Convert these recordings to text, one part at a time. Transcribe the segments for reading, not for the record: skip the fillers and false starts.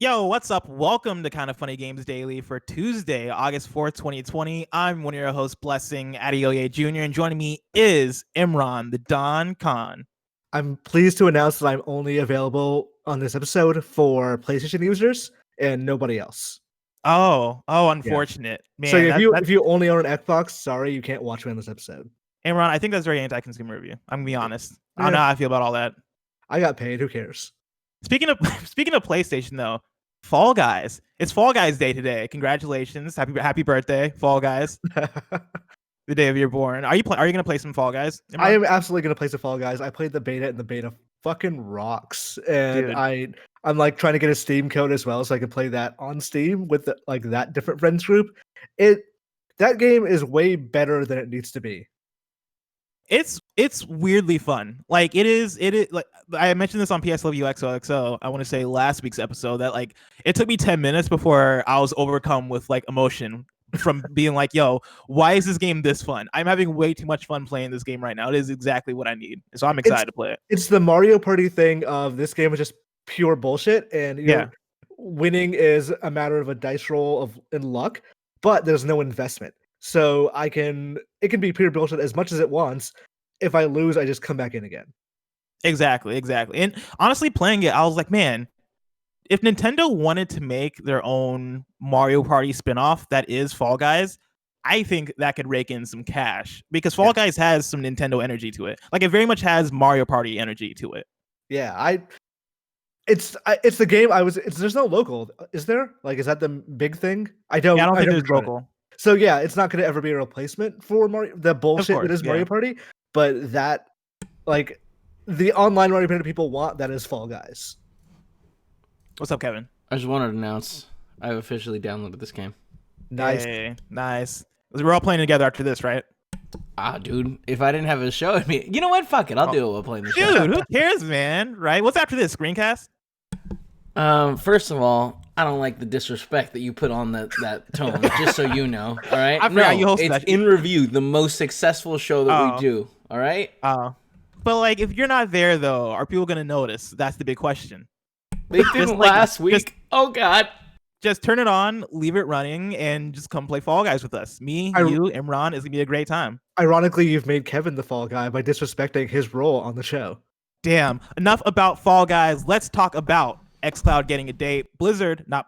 Yo, what's up? Welcome to Kind of Funny Games Daily for Tuesday, August 4th, 2020. I'm one of your hosts, Blessing Adeoye Jr., and joining me is Imran, the Don Khan. I'm pleased to announce that I'm only available on this episode for PlayStation users and nobody else. Oh, unfortunate. So Man, if you only own an Xbox, sorry, you can't watch me on this episode. Imran, I think that's very anti-consumer of you. I'm gonna be honest. I don't Yeah. know how I feel about all that. I got paid. Who cares? Speaking of PlayStation, though, Fall Guys. It's Fall Guys Day today. Congratulations. Happy birthday, Fall Guys. The day of your born. Are you gonna play some Fall Guys, Imran? I am absolutely gonna play some Fall Guys. I played the beta and the beta fucking rocks. And Dude. I'm like trying to get a Steam code as well so I can play that on Steam with that different friends group. That game is way better than it needs to be. It's weirdly fun. Like it is like I mentioned this on PSLV XOXO. I want to say last week's episode that like it took me 10 minutes before I was overcome with like emotion from being like, yo, why is this game this fun? I'm having way too much fun playing this game right now. It is exactly what I need. So I'm excited to play it. It's the Mario Party thing of this game is just pure bullshit, and winning is a matter of a dice roll in luck, but there's no investment. So it can be pure bullshit as much as it wants. If I lose, I just come back in again. Exactly. And honestly, playing it, I was like, man, if Nintendo wanted to make their own Mario Party spinoff that is Fall Guys, I think that could rake in some cash because Fall Guys has some Nintendo energy to it. Like it very much has Mario Party energy to it. Yeah, it's the game there's no local, is there? Like, is that the big thing? I don't think there's local. So yeah, it's not going to ever be a replacement for the bullshit that is Mario Party, but that like the online Mario Party people want, that is Fall Guys. What's up, Kevin? I just wanted to announce I've officially downloaded this game. Nice. Hey, nice. We're all playing together after this, right? Dude, if I didn't have a show, you know what? Fuck it. I'll do it while playing the show. Dude, who cares, man? Right? What's after this? Screencast? First of all, I don't like the disrespect that you put on that tone, just so you know. All right? I forgot you hosted that. In review, the most successful show that we do. All right? But like, if you're not there, though, are people going to notice? That's the big question. They didn't last week. Oh, God. Just turn it on, leave it running, and just come play Fall Guys with us. Me, you, Imran, is going to be a great time. Ironically, you've made Kevin the Fall Guy by disrespecting his role on the show. Damn. Enough about Fall Guys. Let's talk about xCloud getting a date, Blizzard not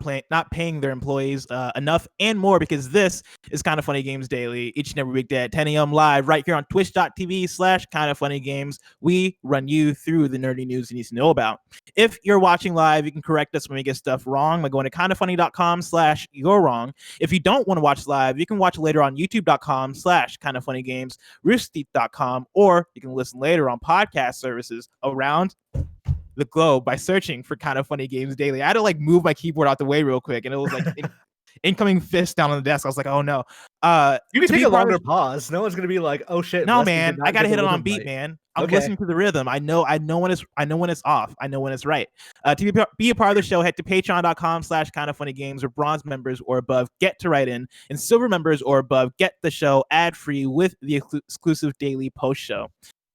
paying their employees enough, and more, because this is Kind of Funny Games Daily, each and every weekday at 10 a.m. live right here on twitch.tv/kindoffunnygames. We run you through the nerdy news you need to know about. If you're watching live, you can correct us when we get stuff wrong by going to kindoffunny.com/you're wrong. If you don't want to watch live, you can watch later on youtube.com/kindoffunnygames, roosterteeth.com, or you can listen later on podcast services around the globe by searching for Kind of Funny Games Daily. I had to like move my keyboard out the way real quick, and it was like incoming fist down on the desk. I was like, oh no. You can take a longer pause. No one's gonna be like, oh shit. No, man, I gotta hit it on beat, man. I'm listening to the rhythm. I know when it's off. I know when it's right. To be a part of the show, head to patreon.com/kindoffunnygames, where bronze members or above get to write in, and silver members or above get the show ad-free with the exclusive daily post show.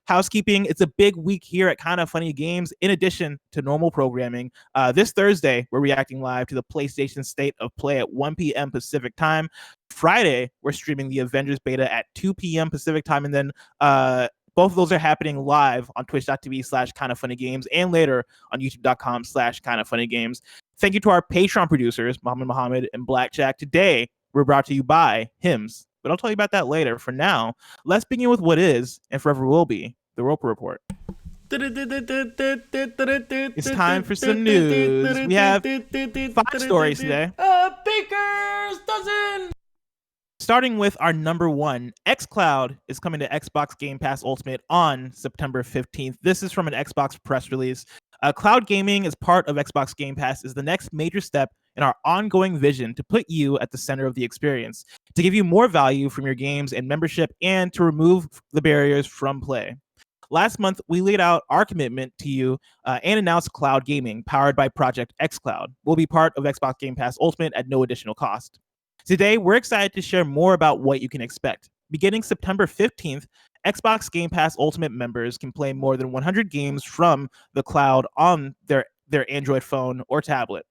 Housekeeping, it's a big week here at Kind of Funny Games. In addition to normal programming, this Thursday, we're reacting live to the PlayStation State of Play at 1 p.m. Pacific time. Friday, we're streaming the Avengers beta at 2 p.m. Pacific time. And then both of those are happening live on twitch.tv/kindoffunnygames and later on youtube.com/kindoffunnygames. Thank you to our Patreon producers, Mohammed and Blackjack. Today, we're brought to you by Hims, but I'll tell you about that later. For now, let's begin with what is and forever will be the Roper Report. It's time for some news. We have 5 stories today. Baker's dozen. Starting with our number one, xCloud is coming to Xbox Game Pass Ulltimate on September 15th. This is from an Xbox press release. Cloud gaming as part of Xbox Game Pass is the next major step in our ongoing vision to put you at the center of the experience, to give you more value from your games and membership, and to remove the barriers from play. Last month, we laid out our commitment to you and announced cloud gaming powered by Project xCloud will be part of Xbox Game Pass Ulltimate at no additional cost. Today, we're excited to share more about what you can expect. Beginning September 15th, Xbox Game Pass Ulltimate members can play more than 100 games from the cloud on their Android phone or tablet.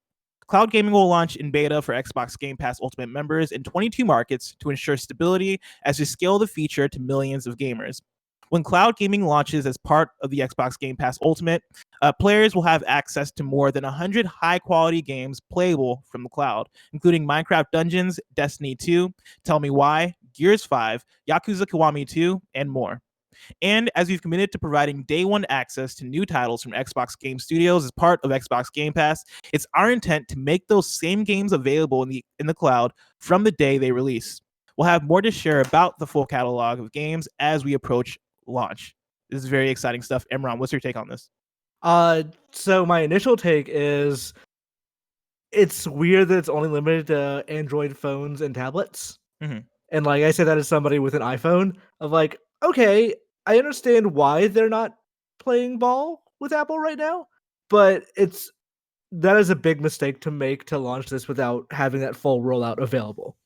Cloud gaming will launch in beta for Xbox Game Pass Ultimate members in 22 markets to ensure stability as we scale the feature to millions of gamers. When cloud gaming launches as part of the Xbox Game Pass Ultimate, players will have access to more than 100 high-quality games playable from the cloud, including Minecraft Dungeons, Destiny 2, Tell Me Why, Gears 5, Yakuza Kiwami 2, and more. And as we've committed to providing day one access to new titles from Xbox Game Studios as part of Xbox Game Pass, it's our intent to make those same games available in the cloud from the day they release. We'll have more to share about the full catalog of games as we approach launch. This is very exciting stuff. Imran, what's your take on this? So my initial take is it's weird that it's only limited to Android phones and tablets. Mm-hmm. And like I say that as somebody with an iPhone, of like, okay, I understand why they're not playing ball with Apple right now, but that is a big mistake to make to launch this without having that full rollout available.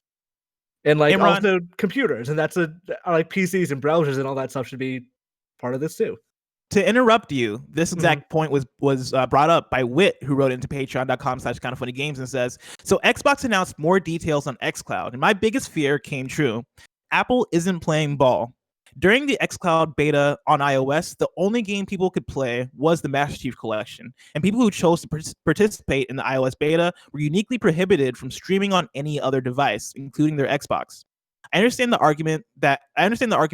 And like Imran, also computers, and that's like PCs and browsers and all that stuff should be part of this too. To interrupt you, this exact point was brought up by Wit, who wrote into patreon.com/kindoffunnygames and says, so Xbox announced more details on xCloud, and my biggest fear came true. Apple isn't playing ball. During the xCloud beta on iOS, the only game people could play was the Master Chief Collection, and people who chose to participate in the iOS beta were uniquely prohibited from streaming on any other device, including their Xbox. I understand the argument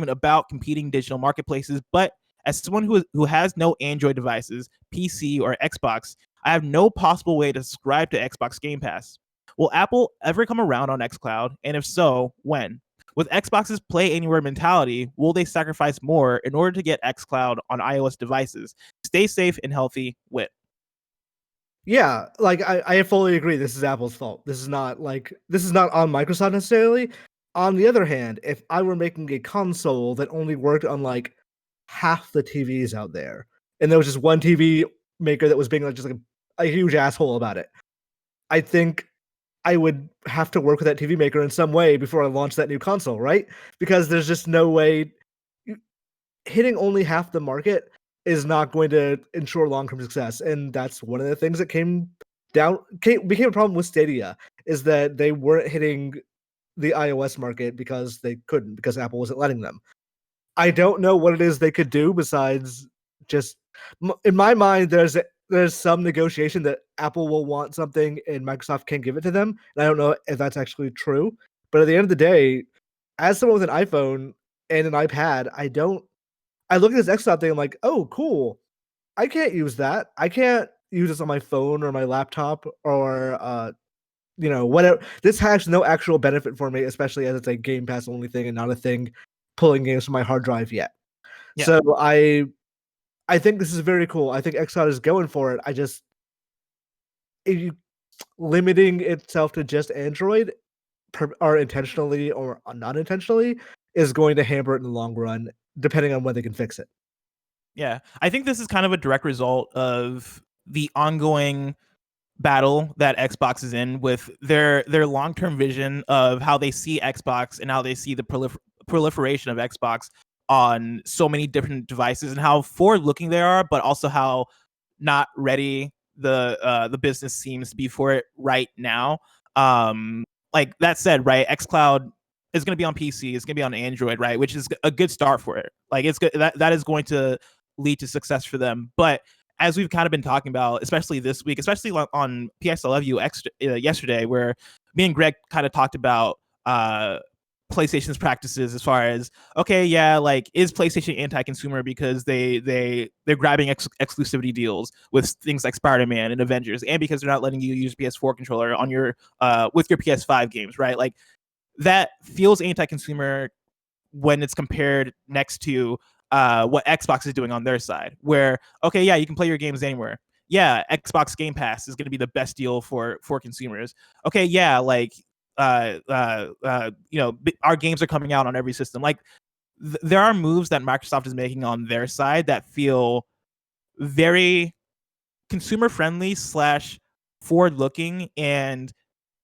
about competing digital marketplaces, but as someone who has no Android devices, PC, or Xbox, I have no possible way to subscribe to Xbox Game Pass. Will Apple ever come around on xCloud? And if so, when? With Xbox's Play Anywhere mentality, will they sacrifice more in order to get xCloud on iOS devices? Stay safe and healthy, Wit. Yeah, like I fully agree. This is Apple's fault. This is not on Microsoft necessarily. On the other hand, if I were making a console that only worked on like half the TVs out there, and there was just one TV maker that was being like just like a huge asshole about it, I think I would have to work with that TV maker in some way before I launch that new console, right? Because there's just no way hitting only half the market is not going to ensure long-term success. And that's one of the things that became a problem with Stadia, is that they weren't hitting the iOS market because they couldn't, because Apple wasn't letting them. I don't know what it is they could do besides just, in my mind, there's some negotiation that Apple will want something and Microsoft can't give it to them. And I don't know if that's actually true. But at the end of the day, as someone with an iPhone and an iPad, I look at this xCloud thing, I'm like, oh, cool. I can't use that. I can't use this on my phone or my laptop or whatever. This has no actual benefit for me, especially as it's a Game Pass only thing and not a thing pulling games from my hard drive yet. Yeah. So I think this is very cool. I think xCloud is going for it. Limiting itself to just Android, or intentionally or not intentionally, is going to hamper it in the long run, depending on when they can fix it. Yeah, I think this is kind of a direct result of the ongoing battle that Xbox is in with their long-term vision of how they see Xbox and how they see the proliferation of Xbox on so many different devices, and how forward-looking they are, but also how not ready the business seems to be for it right now. Like that said, right, xCloud is going to be on PC, it's going to be on Android, right, which is a good start for it. Like it's good, that is going to lead to success for them. But as we've kind of been talking about, especially this week, especially on PSLW yesterday, where me and Greg kind of talked about PlayStation's practices as far as, okay, yeah, like, is PlayStation anti-consumer because they're grabbing exclusivity deals with things like Spider-Man and Avengers, and because they're not letting you use PS4 controller on your with your PS5 games, right? Like, that feels anti-consumer when it's compared next to what Xbox is doing on their side, where, okay, yeah, you can play your games anywhere. Yeah, Xbox Game Pass is going to be the best deal for consumers. Okay, yeah, like, our games are coming out on every system. Like, there are moves that Microsoft is making on their side that feel very consumer friendly / forward looking, and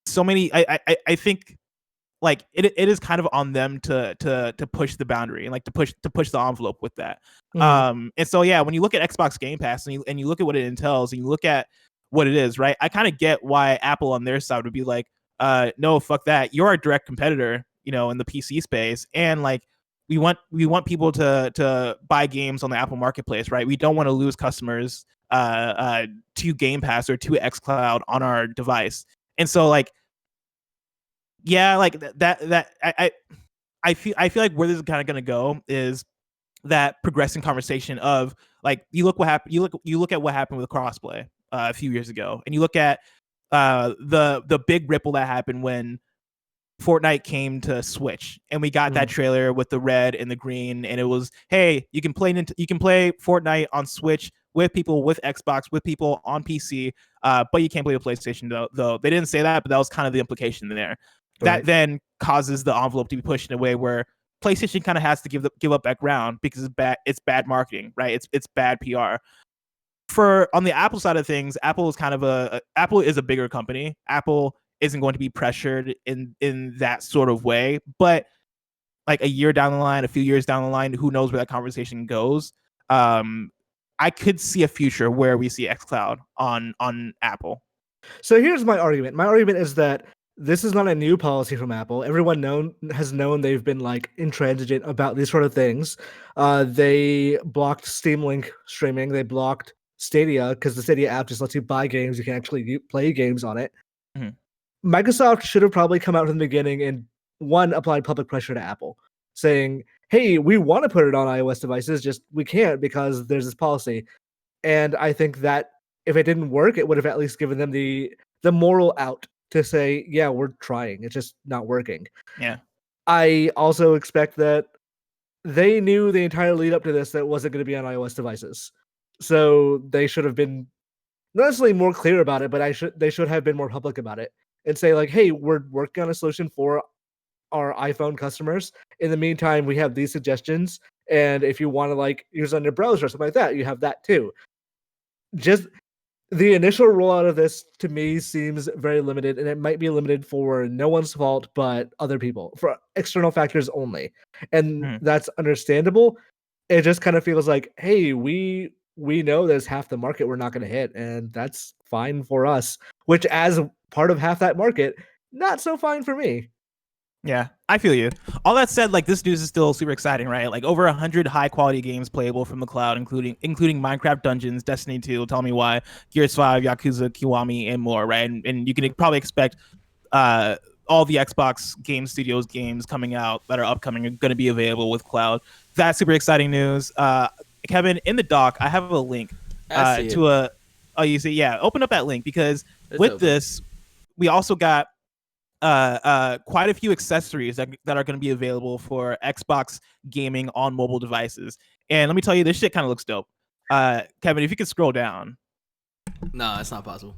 so many. I think, like, it is kind of on them to push the boundary and like to push the envelope with that. Mm-hmm. And so, yeah, when you look at Xbox Game Pass and you look at what it entails, and you look at what it is, right? I kind of get why Apple on their side would be like, no, fuck that. You're our direct competitor, you know, in the PC space, and like we want people to buy games on the Apple Marketplace, right? We don't want to lose customers to Game Pass or to xCloud on our device, and so like, yeah, like I feel like where this is kind of gonna go is that progressing conversation of like, you look at what happened with crossplay a few years ago, and you look at the big ripple that happened when Fortnite came to Switch, and we got that trailer with the red and the green, and it was, hey, you can play Fortnite on Switch with people with Xbox, with people on PC, but you can't play the PlayStation though. They didn't say that, but that was kind of the implication there. Right. That then causes the envelope to be pushed in a way where PlayStation kind of has to give up that ground because it's bad marketing, right? It's bad PR. For on the Apple side of things, Apple is kind of Apple is a bigger company. Apple isn't going to be pressured in that sort of way, but like a year down the line, a few years down the line, who knows where that conversation goes. I could see a future where we see xCloud on Apple. So here's my argument. My argument is that this is not a new policy from Apple. Everyone has known they've been like intransigent about these sort of things. They blocked Steam Link streaming. They blocked Stadia because the Stadia app just lets you buy games. You can actually play games on it. Mm-hmm. Microsoft should have probably come out from the beginning and applied public pressure to Apple, saying, hey, we want to put it on iOS devices, just we can't because there's this policy. And I think that if it didn't work, it would have at least given them the moral out to say, yeah, we're trying. It's just not working. Yeah. I also expect that they knew the entire lead up to this that it wasn't going to be on iOS devices. So they should have been not necessarily more clear about it, but they should have been more public about it and say like, hey, we're working on a solution for our iPhone customers. In the meantime, we have these suggestions. And if you want to like use on your browser or something like that, you have that too. Just the initial rollout of this to me seems very limited, and it might be limited for no one's fault but other people, for external factors only. And that's understandable. It just kind of feels like, hey, we know there's half the market we're not going to hit, and that's fine for us, which as part of half that market, not so fine for me. Yeah, I feel you. All that said, like, this news is still super exciting, right? Like, over 100 high-quality games playable from the cloud, including Minecraft Dungeons, Destiny 2, Tell Me Why, Gears 5, Yakuza, Kiwami, and more, right? And you can probably expect all the Xbox Game Studios games coming out that are upcoming are going to be available with cloud. That's super exciting news. Kevin, in the doc, I have a link to a... Oh, you see? Yeah, open up that link, because with this, we also got quite a few accessories that are going to be available for Xbox gaming on mobile devices. And let me tell you, this shit kind of looks dope. Kevin, if you could scroll down. No, it's not possible.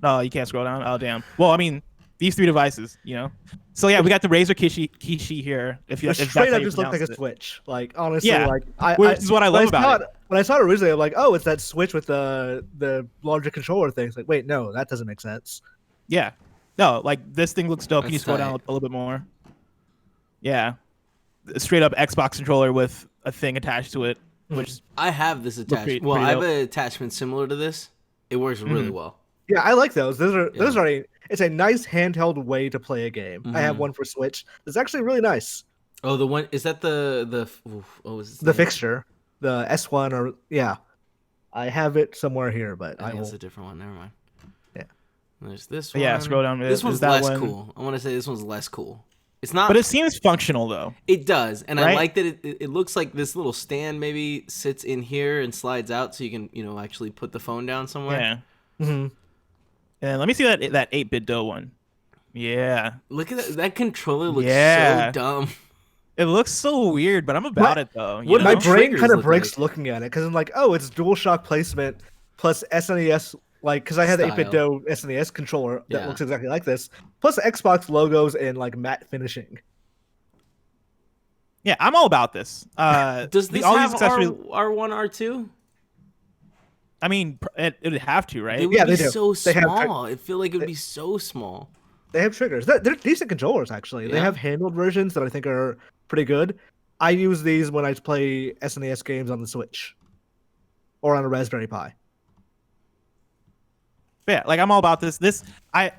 No, you can't scroll down? Oh, damn. Well, I mean, these three devices, you know? So, yeah, we got the Razer Kishi here. If straight up just looked like a Switch. Like, honestly, yeah, like, which is what I love about it. When I saw it originally, I'm like, oh, it's that Switch with the larger controller thing. It's like, wait, no, that doesn't make sense. Yeah. No, like, this thing looks dope. Can you scroll down a little bit more? Yeah. Straight up Xbox controller with a thing attached to it, which I have this attached. Well, I have an attachment similar to this. It works really well. Yeah, I like those. Those are it's a nice handheld way to play a game. I have one for Switch. It's actually really nice. Oh, the one is that the fixture, the S1 or yeah. I have it somewhere here, but I think it's a different one. Never mind. There's this one. Yeah, scroll down. This one's less cool. I want to say this one's less cool. It's not, but it seems functional though. It does, and right? I like that it looks like this little stand maybe sits in here and slides out, so you can actually put the phone down somewhere. Yeah. And let me see that 8-bit dough one. Yeah. Look at that. That controller looks so dumb. It looks so weird, but I'm about it though. My brain kind of breaks looking at it because I'm like, oh, it's DualShock placement plus SNES. Like, because I had the 8-bit dough SNES controller that looks exactly like this, plus Xbox logos and like matte finishing. Yeah, I'm all about this. Does this have R1, R2? I mean, it would have to, right? It would be so small. I feel like it would be so small. They have triggers. They're decent controllers, actually. Yeah. They have handheld versions that I think are pretty good. I use these when I play SNES games on the Switch or on a Raspberry Pi. But yeah, like I'm all about this. I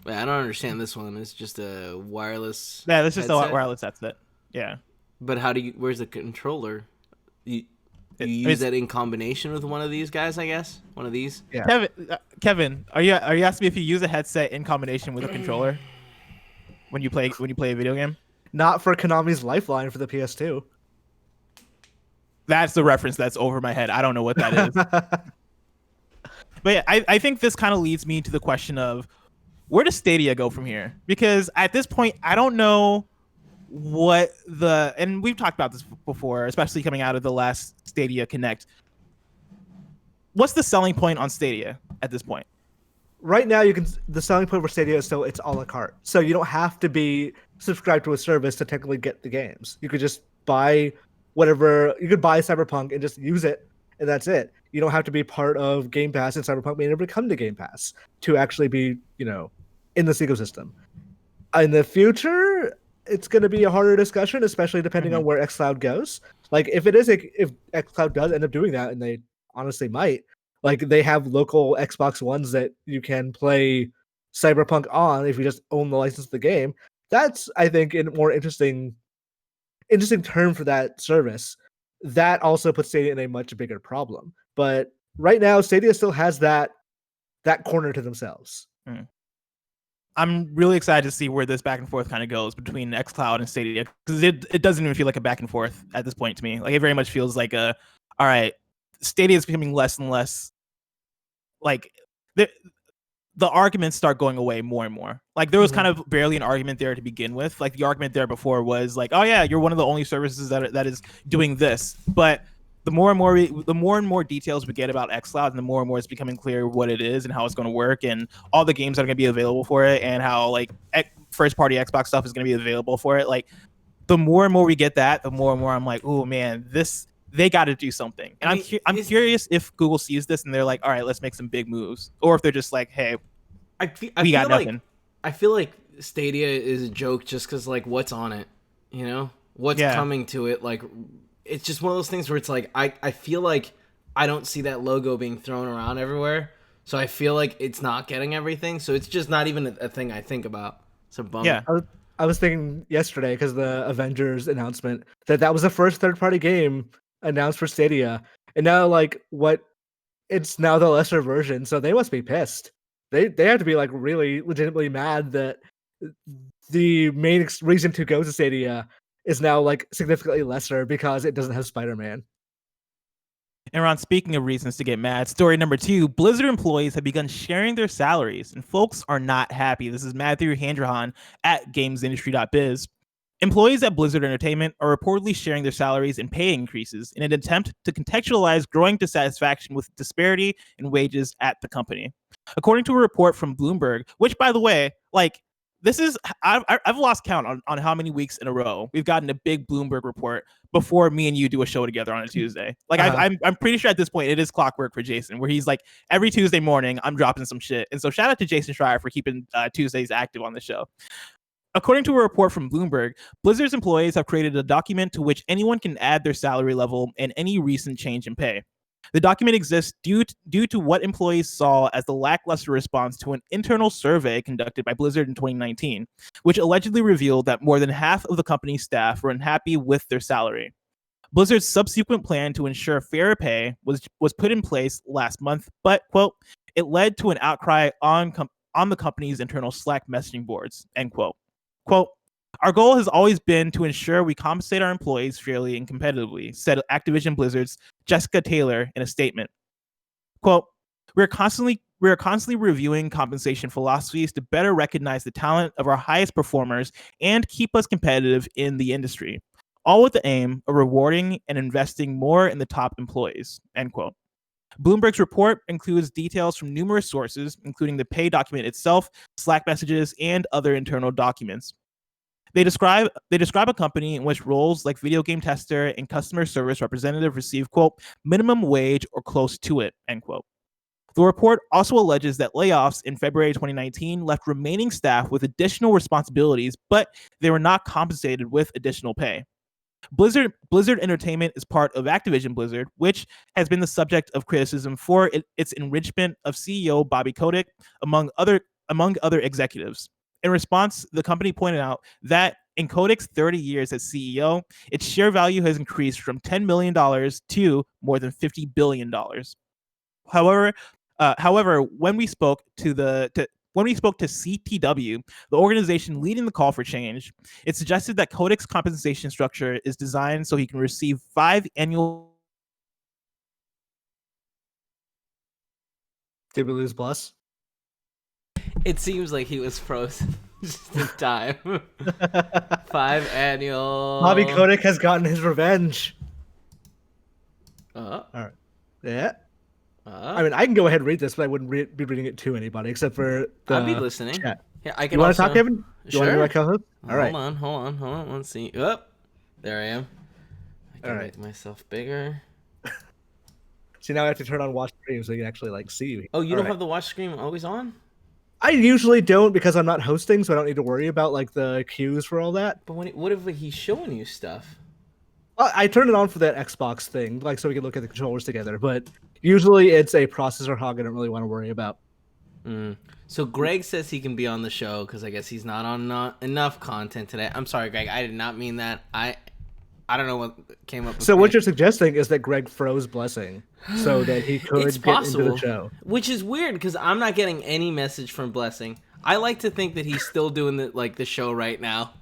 don't understand this one. It's just a wireless. Yeah, this is headset? a wireless headset. Yeah. But where's the controller? You use that in combination with one of these guys, I guess. One of these. Yeah. Kevin, are you asking me if you use a headset in combination with a controller when you play a video game? Not for Konami's Lifeline for the PS2. That's the reference that's over my head. I don't know what that is. But yeah, I think this kind of leads me to the question of where does Stadia go from here? Because at this point, I don't know and we've talked about this before, especially coming out of the last Stadia Connect. What's the selling point on Stadia at this point? Right now, the selling point for Stadia is it's a la carte. So you don't have to be subscribed to a service to technically get the games. You could just buy whatever. You could buy Cyberpunk and just use it, and that's it. You don't have to be part of Game Pass, and Cyberpunk may never come to Game Pass to actually be, in this ecosystem. In the future, it's going to be a harder discussion, especially depending on where xCloud goes. Like if xCloud does end up doing that, and they honestly might, like they have local Xbox Ones that you can play Cyberpunk on if you just own the license of the game. That's, I think, a more interesting term for that service. That also puts Stadia in a much bigger problem. But right now, Stadia still has that corner to themselves. I'm really excited to see where this back and forth kind of goes between xCloud and Stadia, because it doesn't even feel like a back and forth at this point to me. Like it very much feels like all right, Stadia is becoming less and less like the arguments start going away more and more. Like there was kind of barely an argument there to begin with. Like the argument there before was like, oh yeah, you're one of the only services that is doing this. But the more and more details we get about xCloud, and the more it's becoming clear what it is and how it's going to work, and all the games that are going to be available for it, and how like first party Xbox stuff is going to be available for it. Like the more and more we get that, the more and more I'm like, oh man, they got to do something. And I'm curious if Google sees this and they're like, all right, let's make some big moves, or if they're just like, hey, we got nothing. I feel like Stadia is a joke just because like what's on it, what's coming to it. Like it's just one of those things where it's like I feel like I don't see that logo being thrown around everywhere, so I feel like it's not getting everything. So it's just not even a thing I think about. It's a bummer. Yeah. I was thinking yesterday because the Avengers announcement that was the first third-party game announced for Stadia, and now it's now the lesser version, so they must be pissed. They have to be like really legitimately mad that the main reason to go to Stadia is now like significantly lesser because it doesn't have Spider-Man. And Ron, speaking of reasons to get mad, story number 2, Blizzard employees have begun sharing their salaries, and folks are not happy. This is Matthew Handrahan at gamesindustry.biz. Employees at Blizzard Entertainment are reportedly sharing their salaries and pay increases in an attempt to contextualize growing dissatisfaction with disparity in wages at the company. According to a report from Bloomberg, which, by the way, like, this is, I've lost count on how many weeks in a row we've gotten a big Bloomberg report before me and you do a show together on a Tuesday. Like I'm pretty sure at this point it is clockwork for Jason, where he's like every Tuesday morning I'm dropping some shit. And so shout out to Jason Schreier for keeping Tuesdays active on the show. According to a report from Bloomberg, Blizzard's employees have created a document to which anyone can add their salary level and any recent change in pay. The document exists due to what employees saw as the lackluster response to an internal survey conducted by Blizzard in 2019, which allegedly revealed that more than half of the company's staff were unhappy with their salary. Blizzard's subsequent plan to ensure fairer pay was put in place last month, but, quote, it led to an outcry on the company's internal Slack messaging boards, end quote. Quote, our goal has always been to ensure we compensate our employees fairly and competitively, said Activision Blizzard's Jessica Taylor in a statement. Quote, we are constantly reviewing compensation philosophies to better recognize the talent of our highest performers and keep us competitive in the industry, all with the aim of rewarding and investing more in the top employees, end quote. Bloomberg's report includes details from numerous sources, including the pay document itself, Slack messages, and other internal documents. They describe a company in which roles like video game tester and customer service representative receive, quote, minimum wage or close to it, end quote. The report also alleges that layoffs in February 2019 left remaining staff with additional responsibilities, but they were not compensated with additional pay. Blizzard Entertainment is part of Activision Blizzard, which has been the subject of criticism for its enrichment of CEO Bobby Kotick, among other executives. In response, the company pointed out that in Kotick's 30 years as CEO, its share value has increased from $10 million to more than $50 billion. However, when we spoke to CTW, the organization leading the call for change, it suggested that Kotick's compensation structure is designed so he can receive 5 annual. Did we lose Bless? It seems like he was frozen just in time. 5 annual. Bobby Kotick has gotten his revenge. All right. Yeah. I mean, I can go ahead and read this, but I wouldn't be reading it to anybody except for the I'd be listening. chat. Yeah, I can. You want to talk, Kevin? Sure. You want to be my co-host? All right. Hold on. Let's see. Oh, there I am. I can make myself bigger. See, now I have to turn on watch stream so you can actually see you. Oh, you don't have the watch screen always on? I usually don't because I'm not hosting, so I don't need to worry about the queues for all that. But what if he's showing you stuff? I turned it on for that Xbox thing, so we can look at the controllers together. But usually it's a processor hog I don't really want to worry about. So Greg says he can be on the show because I guess he's not on enough content today. I'm sorry, Greg. I did not mean that. I don't know what came up with So what you're suggesting is that Greg froze Blessing so that he could get into the show. Which is weird because I'm not getting any message from Blessing. I like to think that he's still doing the show right now.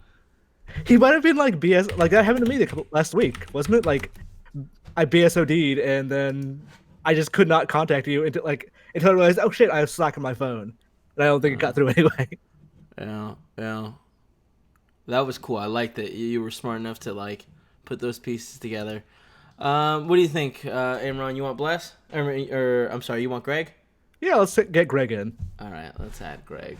He might have been BS, that happened to me last week, wasn't it? I BSOD'd and then I just could not contact you until I realized, oh shit, I have Slack on my phone. And I don't think it got through anyway. Yeah. That was cool. I liked that you were smart enough to put those pieces together. What do you think, Imran? You want Bless? Or I'm sorry, you want Greg? Yeah, let's get Greg in. All right, let's add Greg.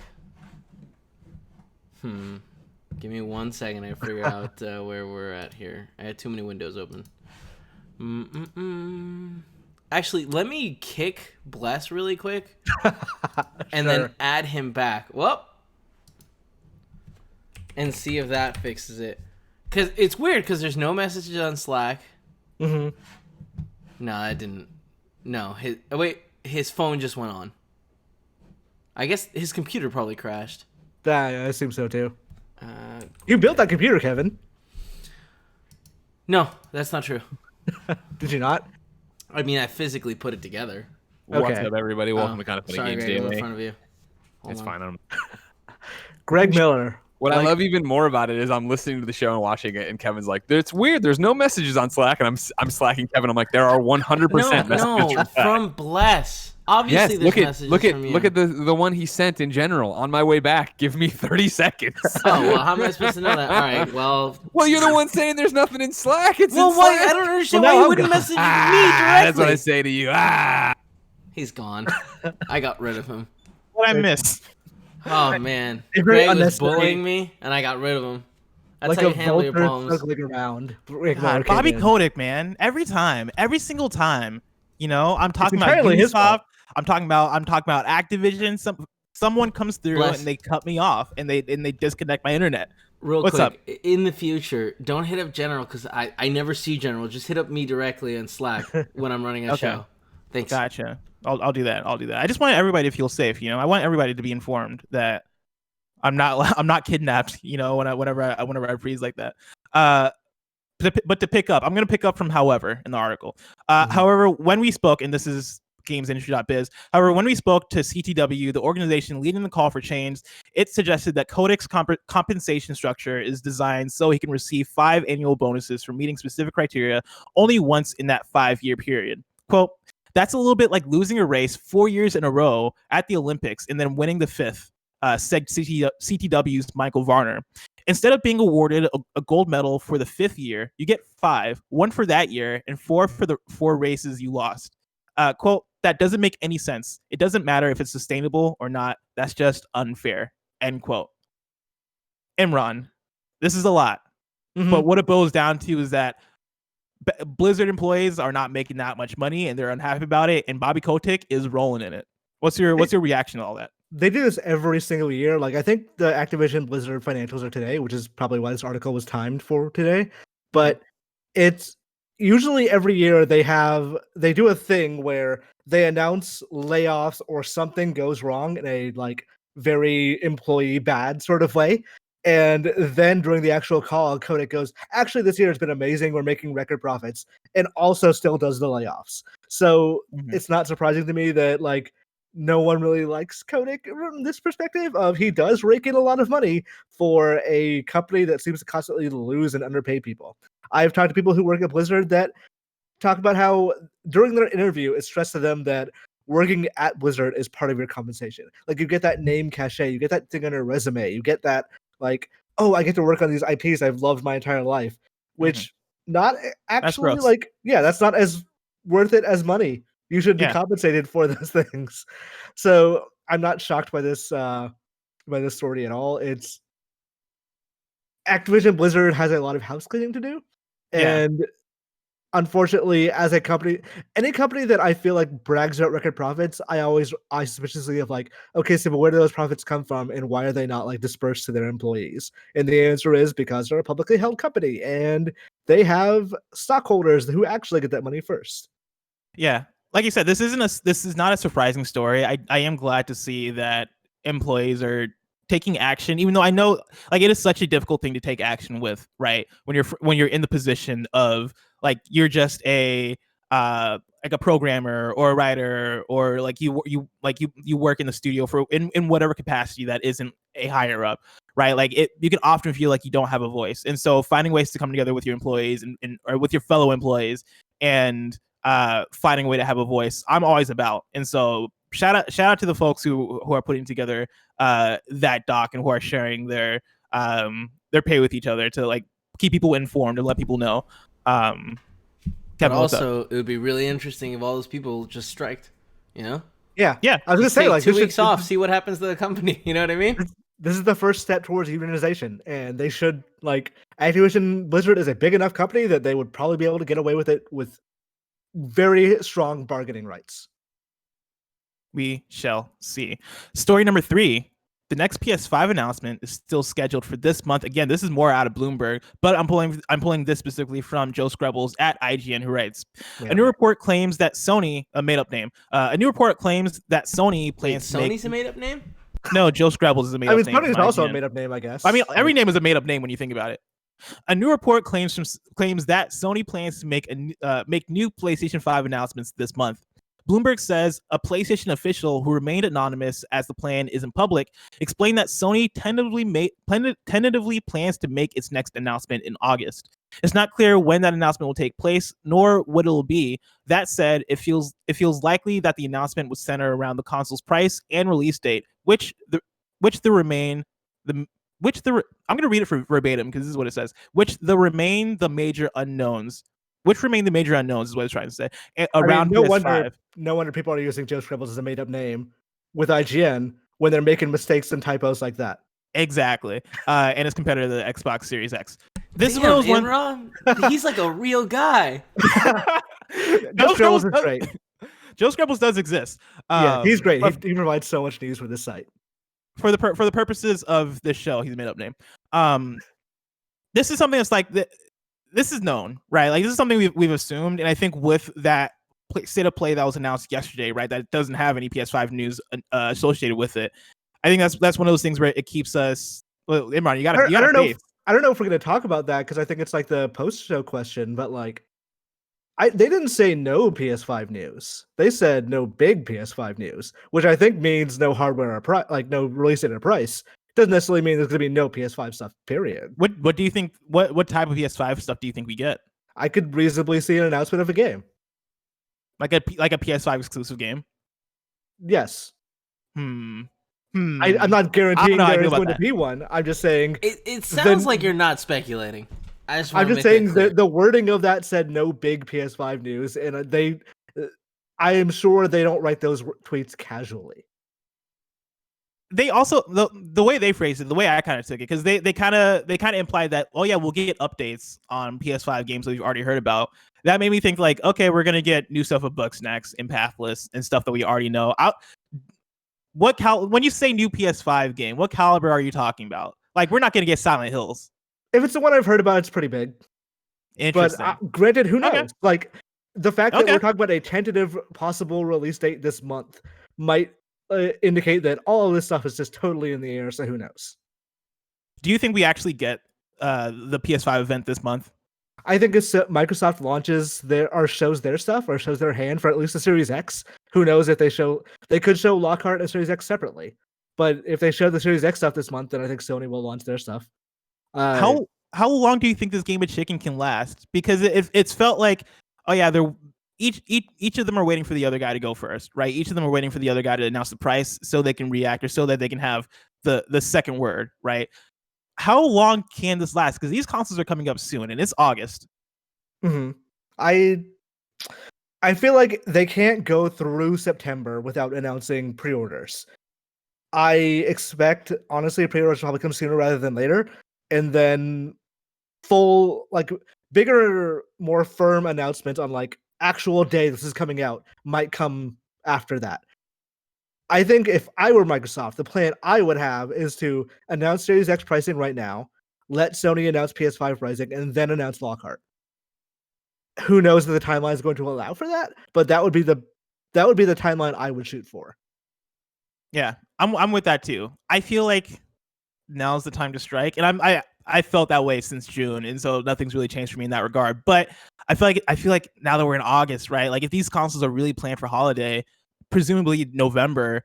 Give me 1 second. I figure out where we're at here. I had too many windows open. Actually, let me kick Bless really quick, and then add him back. Whoop. And see if that fixes it. Cause it's weird because there's no messages on Slack. No, that didn't. No, his phone just went on. I guess his computer probably crashed. Yeah, I assume so too. You built that computer, Kevin. No, that's not true. Did you not? I mean, I physically put it together. Okay. What's up, everybody? Welcome to Kind of Funny Games Daily. In front of you. It's fine. Greg Miller. What I love even more about it is I'm listening to the show and watching it, and Kevin's like, "It's weird. There's no messages on Slack," and I'm slacking Kevin. I'm like, "There are 100% messages from Bless." Obviously, there's messages from you. Look at the one he sent in general. On my way back, give me 30 seconds. Oh, well, how am I supposed to know that? All right, well, you're the one saying there's nothing in Slack. It's well, in Slack. I don't understand why you wouldn't message me directly. That's what I say to you. He's gone. I got rid of him. What I missed? Oh man, Greg was bullying me, and I got rid of him. That's how you handle your problems. Around. Bobby Kotick, man, every single time. I'm talking about Ubisoft. I'm talking about Activision. Someone comes through and they cut me off and they disconnect my internet. What's up? In the future, don't hit up General because I never see General. Just hit up me directly on Slack when I'm running a show. Thanks. Gotcha. I'll do that. I just want everybody to feel safe. I want everybody to be informed that I'm not kidnapped. Whenever I freeze like that. But to pick up, I'm going to pick up from however in the article. However, when we spoke, and this is gamesindustry.biz. However, when we spoke to CTW, the organization leading the call for change, it suggested that Kotick's compensation structure is designed so he can receive 5 annual bonuses for meeting specific criteria only once in that 5-year period. Quote, that's a little bit like losing a race 4 years in a row at the Olympics and then winning the 5th, said CTW's Michael Varner. Instead of being awarded a gold medal for the 5th year, you get 5, 1 for that year and 4 for the 4 races you lost. Quote, that doesn't make any sense. It doesn't matter if it's sustainable or not. That's just unfair. End quote. Imran, this is a lot. But what it boils down to is that Blizzard employees are not making that much money and they're unhappy about it. And Bobby Kotick is rolling in it. What's your reaction to all that? They do this every single year. I think the Activision Blizzard financials are today, which is probably why this article was timed for today. But it's usually every year they do a thing where they announce layoffs or something goes wrong in a like very employee bad sort of way. And then during the actual call, Kotick goes, actually, this year has been amazing. We're making record profits, and also still does the layoffs. So it's not surprising to me that like no one really likes Kotick from this perspective of he does rake in a lot of money for a company that seems to constantly lose and underpay people. I've talked to people who work at Blizzard that talk about how during their interview, it's stressed to them that working at Blizzard is part of your compensation. Like you get that name cachet, you get that thing on your resume, you get that like, oh, I get to work on these IPs I've loved my entire life, which not actually like, yeah, that's not as worth it as money. You should be compensated for those things. So I'm not shocked by this story at all. It's Activision Blizzard has a lot of house cleaning to do. And unfortunately, as a company, any company that I feel like brags about record profits, I suspiciously of like, okay, so but where do those profits come from and why are they not like dispersed to their employees? And the answer is because they're a publicly held company and they have stockholders who actually get that money first. Yeah. Like you said, this is not a surprising story. I am glad to see that employees are taking action, even though I know like it is such a difficult thing to take action with, right? When you're in the position of like you're just a like a programmer or a writer or like you work in the studio for in whatever capacity that isn't a higher up, right? Like you can often feel like you don't have a voice, and so finding ways to come together with your employees and or with your fellow employees and finding a way to have a voice, I'm always about. And so shout out to the folks who are putting together that doc and who are sharing their pay with each other to like keep people informed and let people know. But also, it would be really interesting if all those people just striked, you know? Yeah. I was gonna say like 2 weeks off, see what happens to the company. You know what I mean? This is the first step towards unionization, and they should like Activision Blizzard is a big enough company that they would probably be able to get away with it with very strong bargaining rights. We shall see. Story number 3. The next PS5 announcement is still scheduled for this month. Again, this is more out of Bloomberg, but I'm pulling this specifically from Joe Skrebels at IGN, who writes, a new report claims that Sony, a made-up name, a new report claims that Sony plans to make... Sony's a made-up name? No, Joe Skrebels is a made-up name. Sony's also a made-up name, I guess. I mean, every name is a made-up name when you think about it. A new report claims that Sony plans to make new PlayStation 5 announcements this month. Bloomberg says a PlayStation official who remained anonymous as the plan isn't public explained that Sony tentatively plans to make its next announcement in August. It's not clear when that announcement will take place, nor what it will be. That said, it feels likely that the announcement would center around the console's price and release date, I'm going to read it for verbatim because this is what it says. Which remain the major unknowns is what it's trying to say. Around PS5. No wonder people are using Joe Skrebels as a made-up name with IGN when they're making mistakes and typos like that. Exactly. And it's compared to the Xbox Series X. This Damn, is one. He's like a real guy. Joe Skrebels is great. Joe Skrebels does exist. Yeah, he's great. He provides so much news for this site. For the purposes of this show, he's a made-up name. This is something that's like this is known, right? Like this is something we've assumed, and I think with that state of play that was announced yesterday, right, that doesn't have any PS5 news associated with it. I think that's one of those things where it keeps us. Well, Imran, you got to. I don't know if we're going to talk about that because I think it's like the post-show question, but like, they didn't say no PS5 news. They said no big PS5 news, which I think means no hardware or like no release date or price. Doesn't necessarily mean there's going to be no PS5 stuff. Period. What do you think? What type of PS5 stuff do you think we get? I could reasonably see an announcement of a game, like a PS5 exclusive game. Yes. I'm not guaranteeing there is going to be one. I'm just saying. It sounds like you're not speculating. I'm just saying the wording of that said no big PS5 news, and I am sure they don't write those tweets casually. They also the way they phrased it, the way I kind of took it, because they kind of implied that, oh yeah, we'll get updates on PS5 games that we've already heard about. That made me think like, okay, we're gonna get new stuff with Bugsnax and Pathless and stuff that we already know. When you say new PS5 game, what caliber are you talking about? Like, we're not gonna get Silent Hills. If it's the one I've heard about, it's pretty big. Interesting. But granted, who knows? Okay. Like the fact that we're talking about a tentative possible release date this month might indicate that all of this stuff is just totally in the air. So who knows? Do you think we actually get the PS5 event this month? I think if Microsoft launches shows their stuff or shows their hand for at least the Series X. Who knows if they could show Lockhart and Series X separately. But if they show the Series X stuff this month, then I think Sony will launch their stuff. How long do you think this game of chicken can last? Because it's felt like, oh yeah, they're each of them are waiting for the other guy to go first, right? Each of them are waiting for the other guy to announce the price so they can react or so that they can have the second word, right? How long can this last? Because these consoles are coming up soon, and it's August. Mm-hmm. I feel like they can't go through September without announcing pre-orders. I expect, honestly, pre-orders will probably come sooner rather than later, and then full, like, bigger, more firm announcement on, like, actual day this is coming out might come after that. I think if I were Microsoft, the plan I would have is to announce Series X pricing right now, let Sony announce PS5 pricing, and then announce Lockhart. Who knows if the timeline is going to allow for that? But that would be the timeline I would shoot for. Yeah, I'm with that too. I feel like now's the time to strike, and I felt that way since June, and so nothing's really changed for me in that regard. But I feel like now that we're in August, right? Like if these consoles are really planned for holiday, presumably November,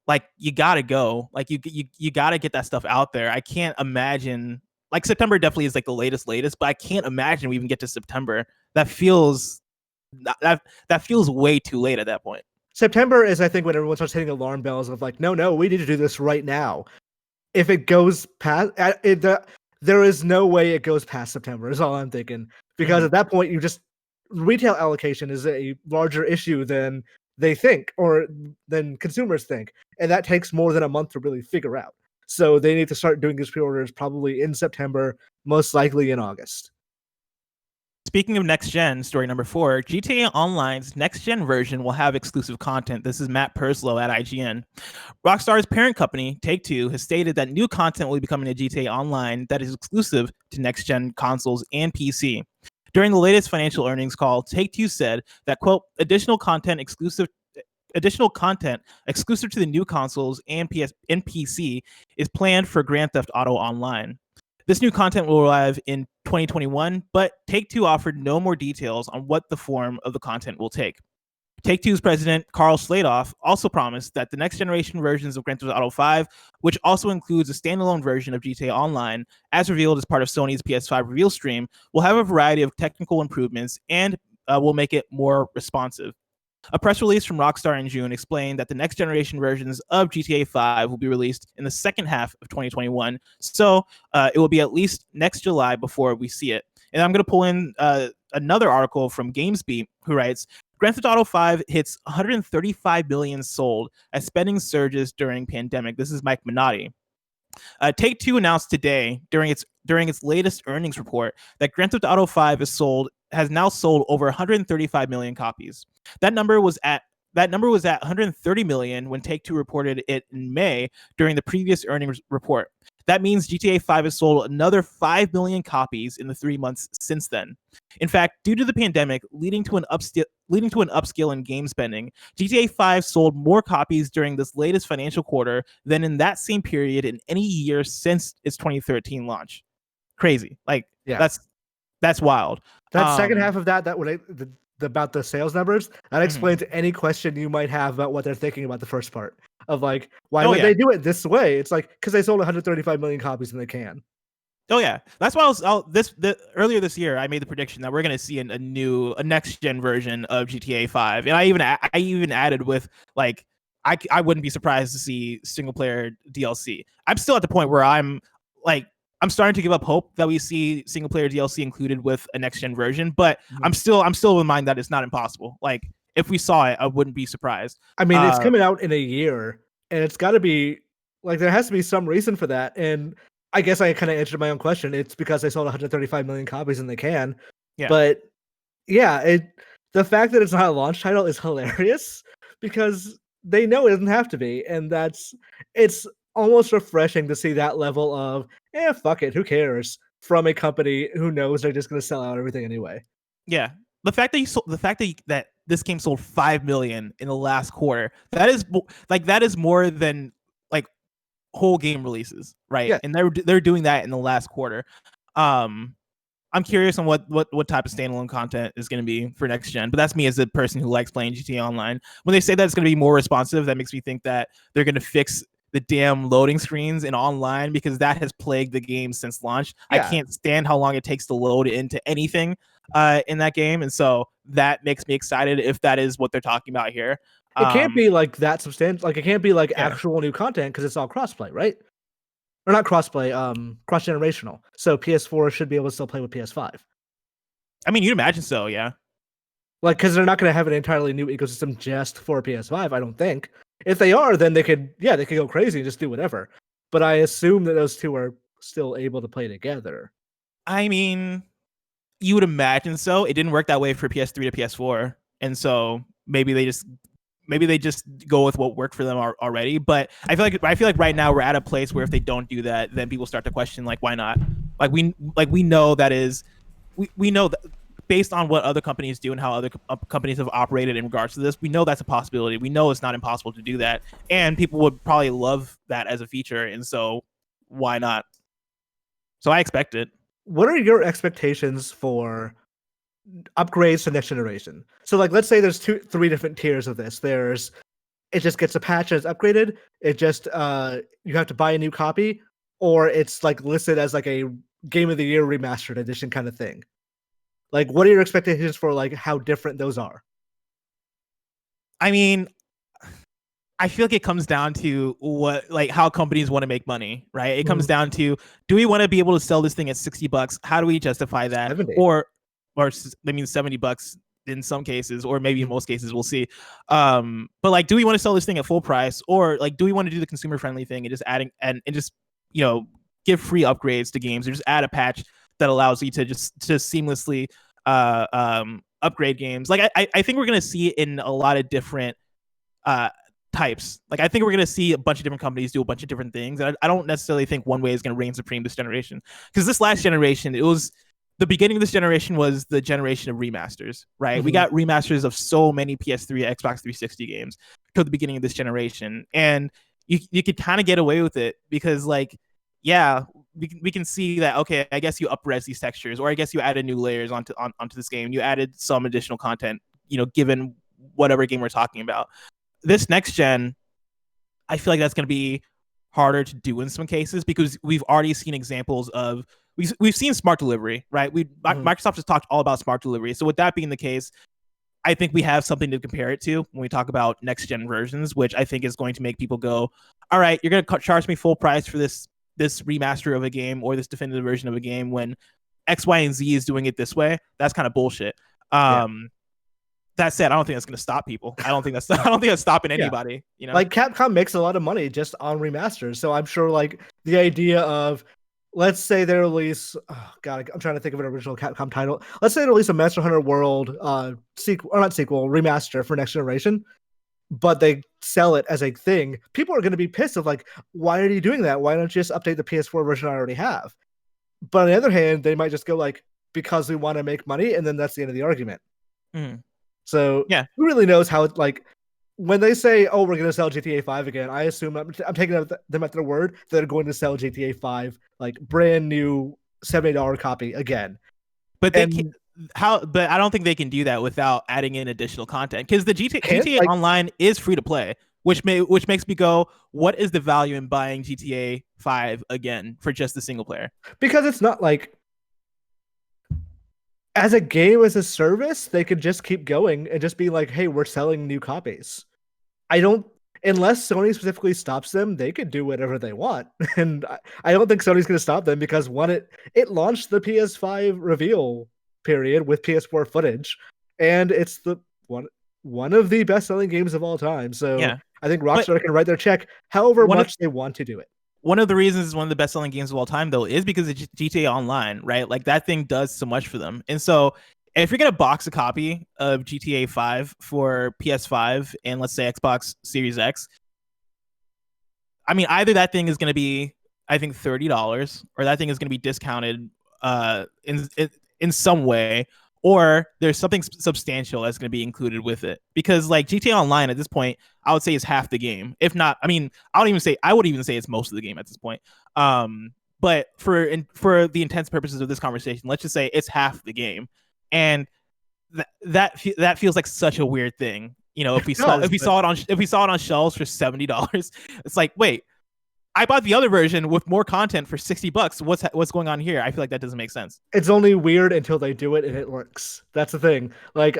like you gotta go. Like you gotta get that stuff out there. I can't imagine, like, September definitely is like the latest, but I can't imagine we even get to September. That feels way too late at that point. September is, I think, when everyone starts hitting alarm bells of like, no, we need to do this right now. If it goes past there is no way it goes past September is all I'm thinking, because at that point retail allocation is a larger issue than they think or than consumers think, and that takes more than a month to really figure out. So they need to start doing these pre-orders probably in September, most likely in August. Speaking of next gen, story number 4, GTA Online's next gen version will have exclusive content. This is Matt Purslow at IGN. Rockstar's parent company, Take-Two, has stated that new content will be coming to GTA Online that is exclusive to next gen consoles and PC. During the latest financial earnings call, Take-Two said that, quote, additional content exclusive to the new consoles and PC is planned for Grand Theft Auto Online. This new content will arrive in 2021, but Take-Two offered no more details on what the form of the content will take. Take-Two's president, Karl Sladoff, also promised that the next generation versions of Grand Theft Auto 5, which also includes a standalone version of GTA Online, as revealed as part of Sony's PS5 reveal stream, will have a variety of technical improvements and will make it more responsive. A press release from Rockstar in June explained that the next generation versions of GTA 5 will be released in the second half of 2021, so it will be at least next July before we see it. And I'm going to pull in another article from GamesBeat, who writes, Grand Theft Auto 5 hits 135 million sold as spending surges during pandemic. This is Mike Minotti. Take-Two announced today during its latest earnings report that Grand Theft Auto 5 has now sold over 135 million copies. That number was at 130 million when Take-Two reported it in May during the previous earnings report. That means GTA 5 has sold another 5 million copies in the 3 months since then. In fact, due to the pandemic leading to an upscale in game spending, GTA 5 sold more copies during this latest financial quarter than in that same period in any year since its 2013 launch. Crazy. Like, yeah. That's wild. That second half of that would about the sales numbers, that explains any question you might have about what they're thinking about the first part of like, why would they do it this way? It's like, because they sold 135 million copies and they can. Oh yeah, that's why earlier this year I made the prediction that we're gonna see a next gen version of GTA 5, and I even added with like I wouldn't be surprised to see single player DLC. I'm still at the point where I'm starting to give up hope that we see single player DLC included with a next gen version, but I'm still in mind that it's not impossible. Like if we saw it, I wouldn't be surprised. I mean, it's coming out in a year, and it's got to be like there has to be some reason for that. And I guess I kind of answered my own question. It's because they sold 135 million copies and they can. Yeah. But yeah, the fact that it's not a launch title is hilarious because they know it doesn't have to be, and it's almost refreshing to see that level of fuck it, who cares, from a company who knows they're just going to sell out everything anyway. Yeah, the fact that this game sold 5 million in the last quarter, that is more than like whole game releases, right? Yeah. And they're doing that in the last quarter. I'm curious on what type of standalone content is going to be for next gen, but that's me as a person who likes playing GTA Online. When they say that it's going to be more responsive, that makes me think that they're going to fix the damn loading screens in online, because that has plagued the game since launch. Yeah. I can't stand how long it takes to load into anything in that game, and so that makes me excited if that is what they're talking about here. It can't be like that substantial. Like, it can't be like actual new content because it's all crossplay, right? Or not crossplay, cross-generational. So PS4 should be able to still play with PS5. I mean, you'd imagine so, yeah. Like, because they're not going to have an entirely new ecosystem just for PS5, I don't think. If they are, then they could go crazy and just do whatever. But I assume that those two are still able to play together. I mean, you would imagine so. It didn't work that way for PS3 to PS4, and so maybe they just go with what worked for them already. But I feel like right now we're at a place where if they don't do that, then people start to question, like, why not? We know that we know that based on what other companies do and how other companies have operated in regards to this, we know that's a possibility. We know it's not impossible to do that, and people would probably love that as a feature, and so why not? So I expect it. What are your expectations for upgrades to next generation? So, like, let's say there's 3 different tiers of this. There's, it just gets a patch and it's upgraded. It just you have to buy a new copy, or it's like listed as like a Game of the Year remastered edition kind of thing. Like, what are your expectations for like how different those are? I mean, I feel like it comes down to how companies want to make money, right? It comes down to, do we want to be able to sell this thing at $60? How do we justify that? 70. Or I mean, $70 in some cases, or maybe in most cases, we'll see. But like, do we want to sell this thing at full price, or like, do we want to do the consumer friendly thing and just adding and just, you know, give free upgrades to games, or just add a patch that allows you to just seamlessly upgrade games? Like, I think we're gonna see it in a lot of different types. Like, I think we're gonna see a bunch of different companies do a bunch of different things, and I don't necessarily think one way is gonna reign supreme this generation, because this last generation, it was the beginning of this generation was the generation of remasters, right? We got remasters of so many PS3, Xbox 360 games to the beginning of this generation, and you could kind of get away with it because, like, yeah, we can see that, okay, I guess you up-res these textures, or I guess you added new layers onto this game. You added some additional content, you know, given whatever game we're talking about. This next gen, I feel like that's going to be harder to do in some cases, because we've already seen examples of, we've seen smart delivery, right? Microsoft has talked all about smart delivery. So with that being the case, I think we have something to compare it to when we talk about next gen versions, which I think is going to make people go, all right, you're going to charge me full price for this remaster of a game or this definitive version of a game when X, Y, and Z is doing it this way. That's kind of bullshit. That said, I don't think that's going to stop people. I don't think that's stopping anybody. You know, like, Capcom makes a lot of money just on remasters, so I'm sure like the idea of, let's say they release, I'm trying to think of an original Capcom title. Let's say they release a Monster Hunter World remaster for next generation, but they sell it as a thing. People are going to be pissed of like, why are you doing that? Why don't you just update the PS4 version I already have? But on the other hand, they might just go like, because we want to make money, and then that's the end of the argument. So who really knows how it, like, when they say, oh, we're going to sell GTA 5 again, I assume I'm taking them at their word, they're going to sell GTA 5 like brand new $70 copy again. But but I don't think they can do that without adding in additional content, because the GTA Online is free to play, which makes me go, what is the value in buying GTA 5 again for just the single player? Because it's not like, as a game as a service, they could just keep going and just be like, hey, we're selling new copies. Unless Sony specifically stops them, they could do whatever they want. And I don't think Sony's going to stop them, because it launched the PS5 reveal period with PS4 footage, and it's the one of the best-selling games of all time. So I think Rockstar can write their check however much they want to do it. One of the reasons it's one of the best-selling games of all time, though, is because of GTA Online, right? Like, that thing does so much for them. And so if you're going to box a copy of GTA 5 for PS5 and, let's say, Xbox Series X, I mean, either that thing is going to be, I think, $30, or that thing is going to be discounted in some way, or there's something substantial that's going to be included with it. Because like GTA Online at this point, I would say is half the game. If not, I mean, I would even say it's most of the game at this point. But for the intents purposes of this conversation, let's just say it's half the game, and that feels like such a weird thing. You know, if we saw it on shelves for $70, it's like, wait, I bought the other version with more content for $60. What's going on here? I feel like that doesn't make sense. It's only weird until they do it and it works. That's the thing. Like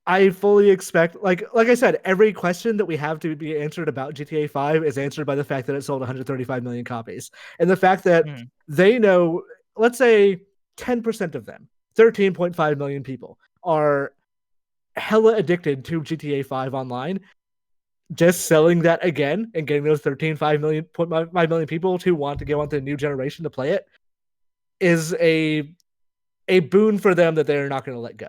I fully expect, like I said, every question that we have to be answered about GTA 5 is answered by the fact that it sold 135 million copies. And the fact that they know, let's say 10% of them, 13.5 million people, are hella addicted to GTA 5 Online. Just selling that again and getting those 5 million people to want to go on to the new generation to play it is a boon for them that they're not going to let go.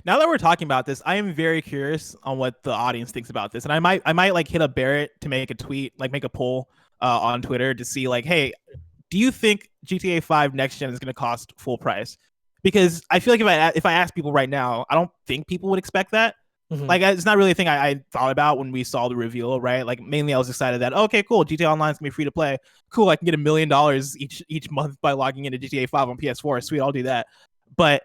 Now that we're talking about this, I am very curious on what the audience thinks about this, and I might like hit up Barrett to make a tweet, like make a poll on Twitter to see like, hey, do you think GTA 5 next gen is going to cost full price? Because I feel like if I ask people right now, I don't think people would expect that. Like, it's not really a thing I thought about when we saw the reveal, right? Like, mainly I was excited that, okay, cool, GTA Online's gonna be free to play. Cool, I can get $1 million each month by logging into GTA 5 on PS4. Sweet, I'll do that. But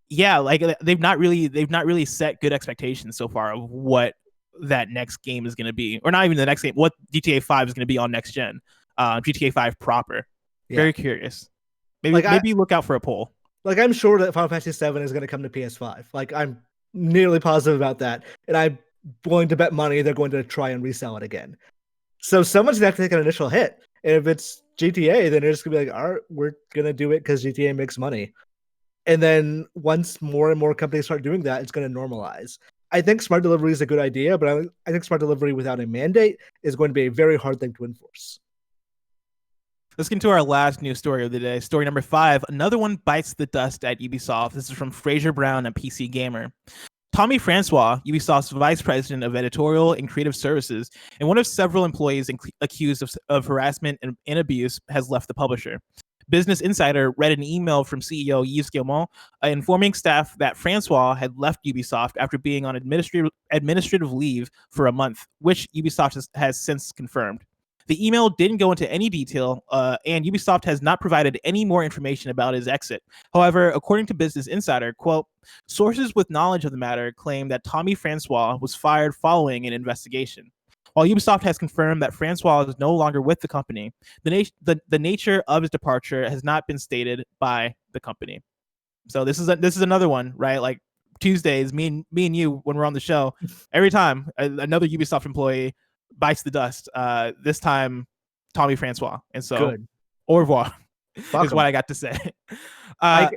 yeah, like they've not really set good expectations so far of what that next game is gonna be, or not even the next game, what GTA 5 is gonna be on next gen, GTA 5 proper. Yeah. Very curious. Maybe look out for a poll. Like, I'm sure that Final Fantasy 7 is gonna come to PS5. Like, I'm nearly positive about that, and I'm willing to bet money they're going to try and resell it again. So someone's gonna have to take an initial hit, and if it's GTA, then they're just gonna be like, all right, we're gonna do it because GTA makes money. And then once more and more companies start doing that, it's gonna normalize. I think smart delivery is a good idea, but I think smart delivery without a mandate is going to be a very hard thing to enforce. Let's get into our last news story of the day. Story number 5. Another one bites the dust at Ubisoft. This is from Fraser Brown at PCGamer. Tommy Francois, Ubisoft's vice president of editorial and creative services, and one of several employees accused of harassment and abuse, has left the publisher. Business Insider read an email from CEO Yves Guillemot informing staff that Francois had left Ubisoft after being on administrative leave for a month, which Ubisoft has since confirmed. The email didn't go into any detail, and Ubisoft has not provided any more information about his exit. However, according to Business Insider, quote, sources with knowledge of the matter claim that Tommy Francois was fired following an investigation. While Ubisoft has confirmed that Francois is no longer with the company, the nature of his departure has not been stated by the company. So this is another one, right? Like Tuesdays, me and you, when we're on the show, every time another Ubisoft employee bites the dust. This time, Tommy Francois. And so, good. Au revoir is what I got to say. I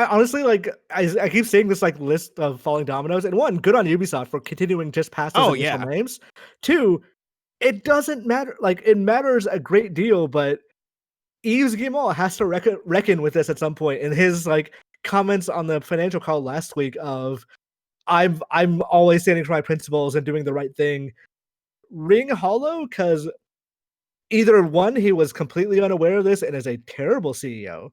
honestly, like, I keep seeing this like list of falling dominoes. And one, good on Ubisoft for continuing just past those initial names. Two, it doesn't matter. Like, it matters a great deal, but Yves Guillemot has to reckon with this at some point. And his like comments on the financial call last week of, I'm always standing for my principles and doing the right thing, ring hollow, because either one, he was completely unaware of this and is a terrible CEO,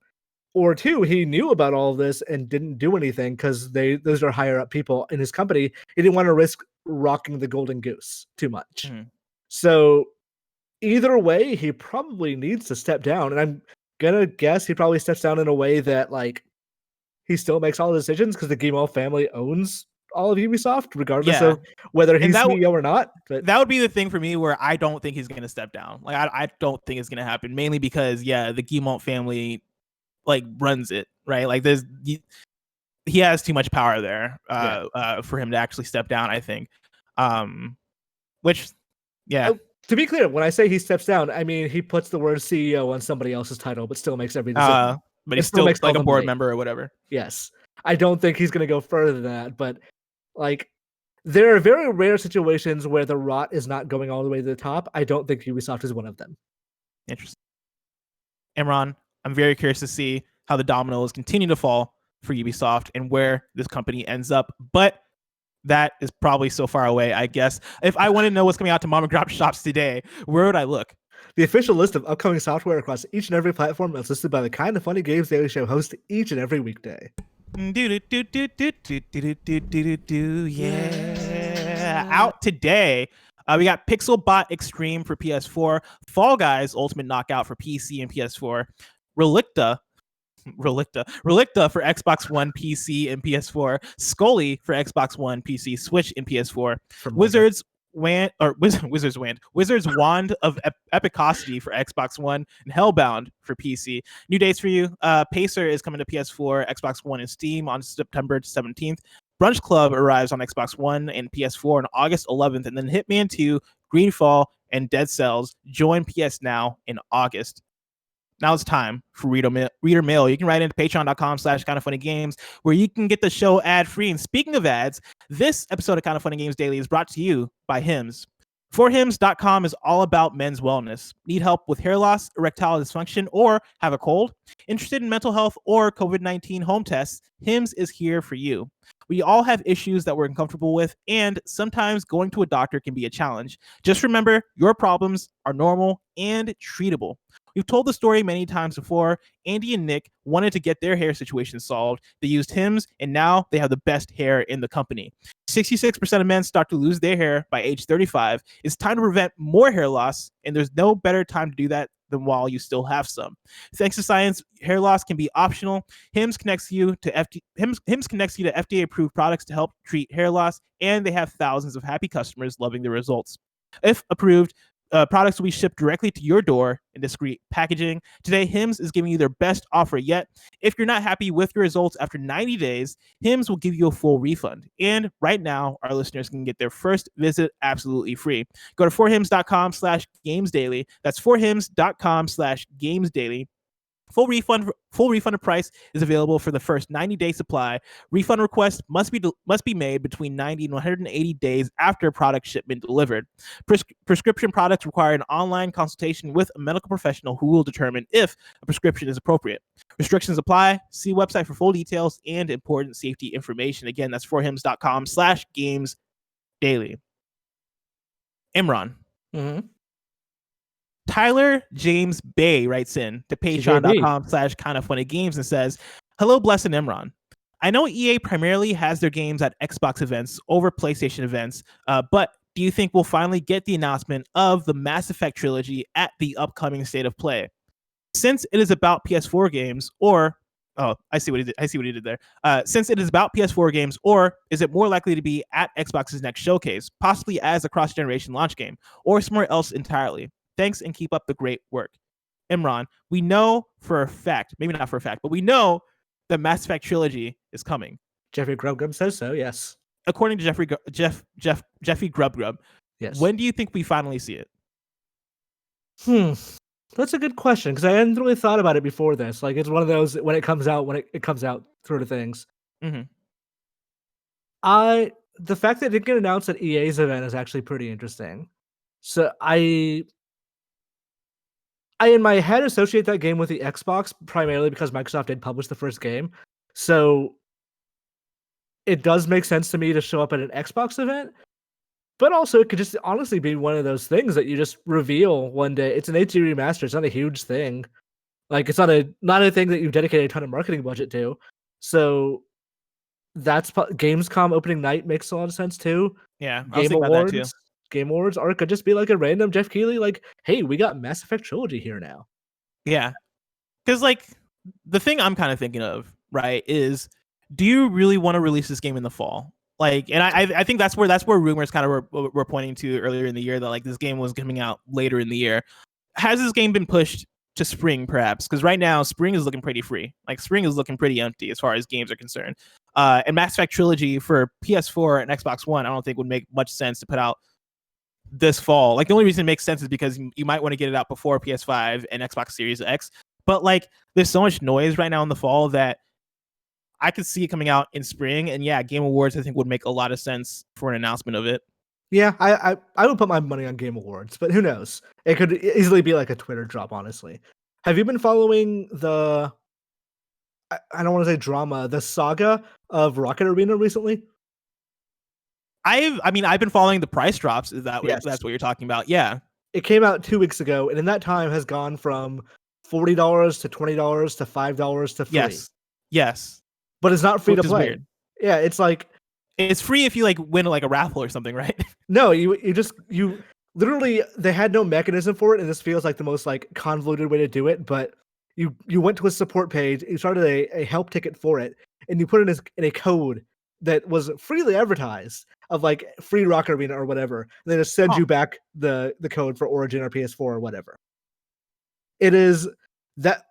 or two, he knew about all of this and didn't do anything because those are higher up people in his company. He didn't want to risk rocking the golden goose too much. So either way, he probably needs to step down, and I'm gonna guess he probably steps down in a way that like he still makes all the decisions because the Guillemot family owns all of Ubisoft, regardless of whether he's CEO or not. But that would be the thing for me where I don't think he's going to step down. Like, I don't think it's going to happen, mainly because, the Guillemot family, like, runs it, right? Like, he has too much power there for him to actually step down, I think. To be clear, when I say he steps down, I mean he puts the word CEO on somebody else's title, but still makes every decision. But he's still like a board member or whatever. Yes. I don't think he's going to go further than that, but like, there are very rare situations where the rot is not going all the way to the top. I don't think Ubisoft is one of them. Interesting. Imran, I'm very curious to see how the dominoes continue to fall for Ubisoft and where this company ends up. But that is probably so far away, I guess. If I want to know what's coming out to mom and pop shops today, where would I look? The official list of upcoming software across each and every platform is listed by the Kind of Funny Games Daily Show host each and every weekday. Yeah. Out today. We got Pixelbot Extreme for PS4, Fall Guys Ultimate Knockout for PC and PS4, Relicta for Xbox One, PC, and PS4, Scully for Xbox One, PC, Switch, and PS4, Wizards Wand of Epicosity for Xbox One, and Hellbound for PC. New dates for you. Pacer is coming to PS4, Xbox One, and Steam on September 17th. Brunch Club arrives on Xbox One and PS4 on August 11th, and then Hitman 2, Greenfall, and Dead Cells join PS Now in August. Now it's time for Reader Mail. You can write into patreon.com/kindoffunnygames, where you can get the show ad-free. And speaking of ads, this episode of Kind of Funny Games Daily is brought to you by Hims. ForHims.com is all about men's wellness. Need help with hair loss, erectile dysfunction, or have a cold? Interested in mental health or COVID-19 home tests? Hims is here for you. We all have issues that we're uncomfortable with, and sometimes going to a doctor can be a challenge. Just remember, your problems are normal and treatable. We've told the story many times before. Andy and Nick wanted to get their hair situation solved. They used Hims, and now they have the best hair in the company. 66% of men start to lose their hair by age 35. It's time to prevent more hair loss, and there's no better time to do that than while you still have some. Thanks to science, hair loss can be optional. Hims connects you to FDA-approved products to help treat hair loss, and they have thousands of happy customers loving the results. If approved, products will be shipped directly to your door in discreet packaging. Today, Hims is giving you their best offer yet. If you're not happy with your results after 90 days, Hims will give you a full refund. And right now, our listeners can get their first visit absolutely free. Go to forhims.com/gamesdaily. That's forhims.com/gamesdaily. Full refund of price is available for the first 90-day supply. Refund requests must be made between 90 and 180 days after product shipment delivered. Prescription products require an online consultation with a medical professional who will determine if a prescription is appropriate. Restrictions apply. See website for full details and important safety information. Again, that's forhims.com/gamesdaily. Imran. Mm-hmm. Tyler James Bae writes in to patreon.com/kindoffunnygames and says, "Hello, Bless and Imran. I know EA primarily has their games at Xbox events over PlayStation events, but do you think we'll finally get the announcement of the Mass Effect Trilogy at the upcoming State of Play? Since it is about PS4 games, or I see what he did there. Since it is about PS4 games, or is it more likely to be at Xbox's next showcase, possibly as a cross-generation launch game, or somewhere else entirely? Thanks and keep up the great work." Imran, we know for a fact, maybe not for a fact, but we know the Mass Effect Trilogy is coming. Jeffrey Grubgrub says so, yes. According to Jeffrey Grubgrub, yes. When do you think we finally see it? That's a good question, because I hadn't really thought about it before this. Like, it's one of those, when it comes out sort of things. Mm-hmm. The fact that it didn't get announced at EA's event is actually pretty interesting. So I in my head associate that game with the Xbox primarily because Microsoft did publish the first game. So it does make sense to me to show up at an Xbox event, but also it could just honestly be one of those things that you just reveal one day. It's an HD remaster. It's not a huge thing. Like, it's not a thing that you've dedicated a ton of marketing budget to. So that's Gamescom opening night makes a lot of sense too. Yeah, I was thinking about that too. Game Awards, or it could just be like a random Jeff Keighley, like, hey, we got Mass Effect Trilogy here now. Yeah. Because, like, the thing I'm kind of thinking of, right, is do you really want to release this game in the fall? Like, and I think that's where rumors kind of were pointing to earlier in the year, that, like, this game was coming out later in the year. Has this game been pushed to spring, perhaps? Because right now, spring is looking pretty free. Like, spring is looking pretty empty as far as games are concerned. And Mass Effect Trilogy for PS4 and Xbox One, I don't think would make much sense to put out this fall. Like, the only reason it makes sense is because you might want to get it out before PS5 and Xbox Series X. But, like, there's so much noise right now in the fall that I could see it coming out in spring. And yeah, Game Awards I think would make a lot of sense for an announcement of it. Yeah, I would put my money on Game Awards, but who knows? It could easily be like a Twitter drop, honestly. Have you been following the, I don't want to say drama, the saga of Rocket Arena recently? I've been following the price drops. Is that Yes. That's what you're talking about? Yeah. it came out 2 weeks ago, and in that time has gone from $40 to $20 to $5 to free. Yes. But it's not free to play. Weird. Yeah, it's like it's free if you like win like a raffle or something, right? No, you literally they had no mechanism for it, and this feels like the most like convoluted way to do it. But you went to a support page, you started a help ticket for it, and you put in a code that was freely advertised of like free Rocket Arena or whatever, and they just send you back the code for Origin or PS4 or whatever. It is that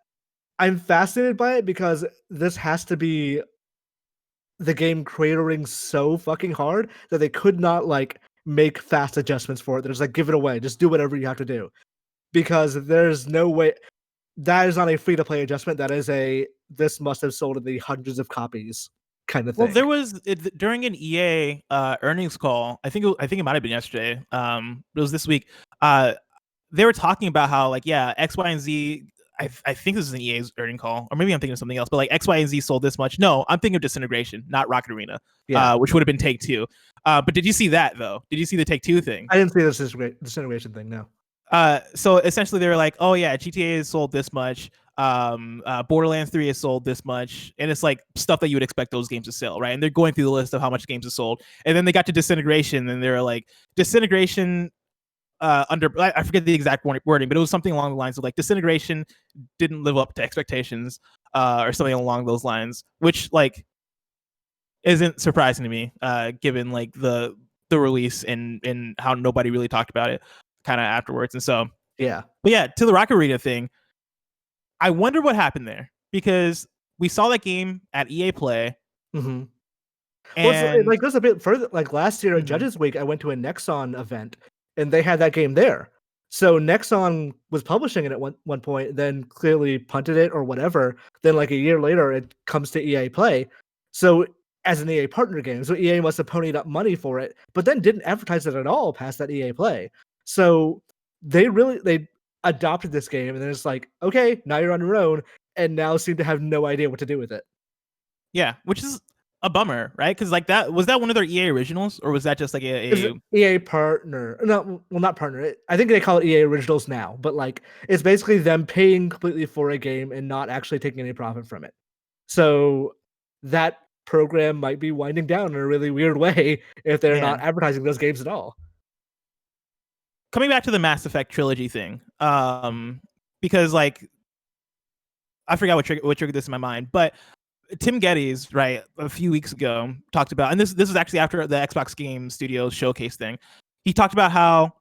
I'm fascinated by it because this has to be the game cratering so fucking hard that they could not like make fast adjustments for it. They're just like, give it away, just do whatever you have to do, because there's no way that is not a free to play adjustment. That is this must have sold in the hundreds of copies kind of thing. Well, there was during an EA earnings call. I think it might have been yesterday. It was this week. They were talking about how like X, Y, and Z. I think this is an EA's earning call, or maybe I'm thinking of something else. But like X, Y, and Z sold this much. No, I'm thinking of Disintegration, not Rocket Arena, which would have been Take-Two. But did you see that though? Did you see the Take-Two thing? I didn't see the Disintegration thing. No. So essentially, they were like, "Oh yeah, GTA has sold this much. Borderlands 3 has sold this much," and it's like stuff that you would expect those games to sell, right? And they're going through the list of how much games have sold, and then they got to Disintegration, and they're like, Disintegration. I forget the exact wording, but it was something along the lines of like Disintegration didn't live up to expectations, or something along those lines, which like isn't surprising to me, given like the release and how nobody really talked about it kind of afterwards. And so but to the Rocket Arena thing, I wonder what happened there, because we saw that game at EA Play. Mm-hmm. And like goes a bit further. Like last year at Judges Week, I went to a Nexon event, and they had that game there. So Nexon was publishing it at one point, then clearly punted it or whatever. Then like a year later, it comes to EA Play. So as an EA partner game, so EA must have ponied up money for it, but then didn't advertise it at all past that EA Play. So they adopted this game, and then it's like, okay, now you're on your own, and now seem to have no idea what to do with it. Yeah, which is a bummer, right? Because like that was that one of their EA originals, or was that just like a EA partner? No, well, not partner. I think they call it EA Originals now, but like it's basically them paying completely for a game and not actually taking any profit from it. So that program might be winding down in a really weird way if they're not advertising those games at all. Coming back to the Mass Effect Trilogy thing, because like I forgot what triggered this in my mind, but Tim Geddes, right, a few weeks ago talked about, and this was actually after the Xbox Game Studios showcase thing. He talked about how